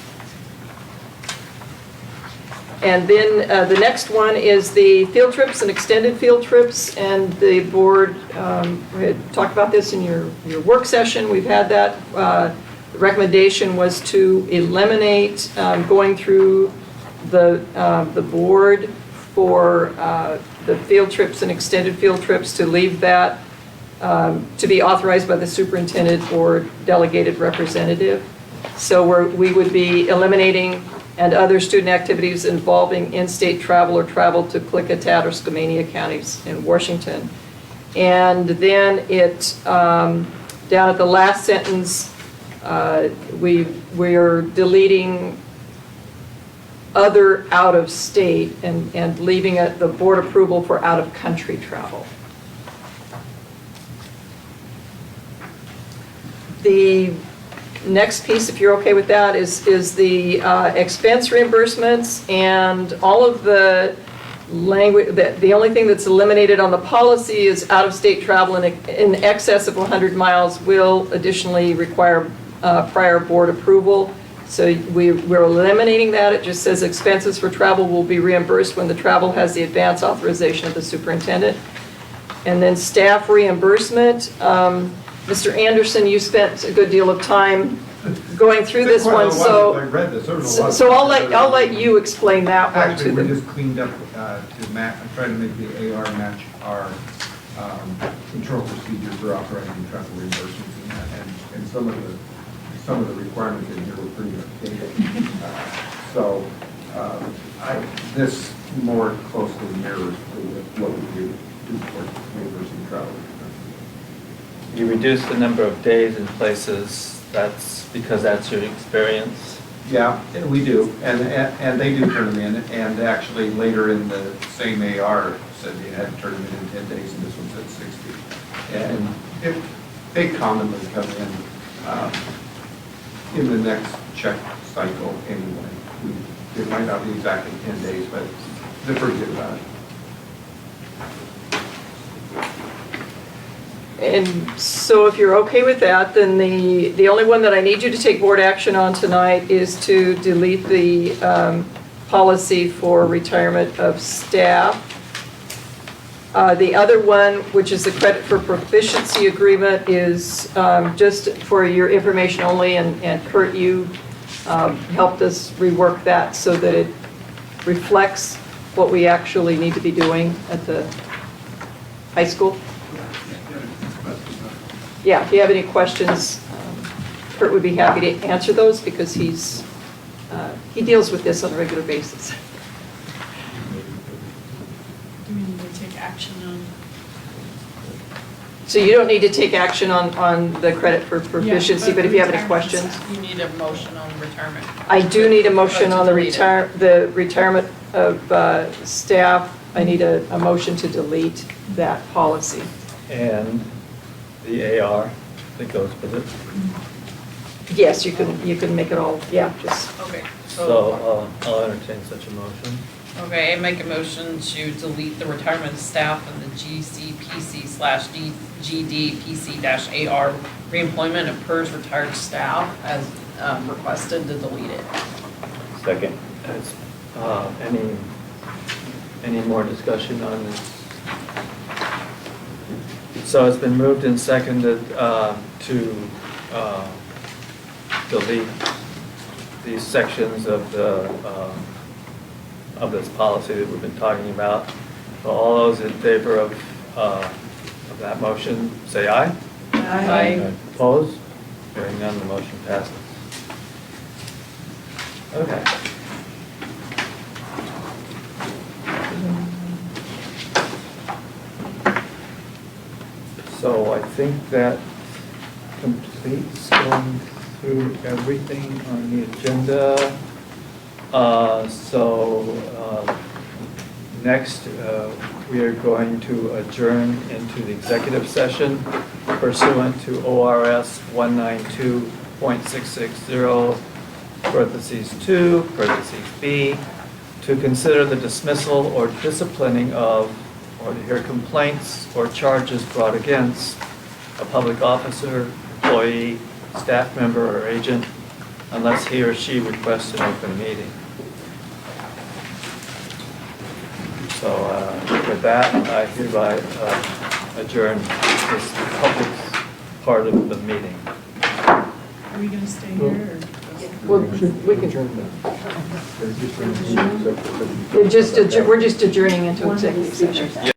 And then the next one is the field trips and extended field trips. And the board, we had talked about this in your work session. We've had that. The recommendation was to eliminate going through the board for the field trips and extended field trips, to leave that to be authorized by the superintendent or delegated representative. So we would be eliminating and other student activities involving in-state travel or travel to Klickitat or Skamania counties in Washington. And then it, down at the last sentence, we're deleting other out-of-state and leaving it the board approval for out-of-country travel. The next piece, if you're okay with that, is the expense reimbursements, and all of the language. The only thing that's eliminated on the policy is out-of-state travel in excess of 100 miles will additionally require prior board approval. So we're eliminating that. It just says expenses for travel will be reimbursed when the travel has the advance authorization of the superintendent. And then staff reimbursement. Mr. Anderson, you spent a good deal of time going through this one, so I'll let you explain that one to Actually, them. we just cleaned up to match, I'm trying to make the AR match our control procedure for authorizing travel reimbursements and that, and some of the requirements in here were pretty updated. So this more closely mirrors what we do for reimbursing travel. You reduce the number of days and places That's because that's your experience? Yeah, and we do, and they do turn them in, and actually later in the same AR said you had to turn them in 10 days, and this one said 60. And they commonly come in the next check cycle anyway. It might not be exactly 10 days, but they're pretty good about it. And so if you're okay with that, then the only one that I need you to take board action on tonight is to delete the policy for retirement of staff. The other one, which is the credit for proficiency agreement, is just for your information only, and Curt, you helped us rework that so that it reflects what we actually need to be doing at the high school. Yeah, if you have any questions, Curt would be happy to answer those because he deals with this on a regular basis. Do we need to take action on? So you don't need to take action on the credit for proficiency, but if you have any questions. You need a motion on retirement. I do need a motion on the retirement of staff. I need a motion to delete that policy. And the AR that goes with it. Yes, you can make it all, yeah, just. Okay, So I'll entertain such a motion. Okay, I make a motion to delete the retirement staff and the GCPC/GDPC-AR reemployment of PERS retired staff as requested to delete it. Second. Any more discussion on this? So it's been moved and seconded to delete these sections of this policy that we've been talking about. So all those in favor of that motion, say aye. Aye. Opposed? Hearing none, the motion passes. Okay. So I think that completes going through everything on the agenda. Next, we are going to adjourn into the executive session pursuant to ORS 192.660, parentheses 2, parentheses B, to consider the dismissal or disciplining of, or to hear complaints or charges brought against a public officer, employee, staff member, or agent, unless he or she requests an open meeting. So with that, I hereby adjourn this public part of the meeting. Are we going to stay here or? Well, we can. We're just adjourning into executive session.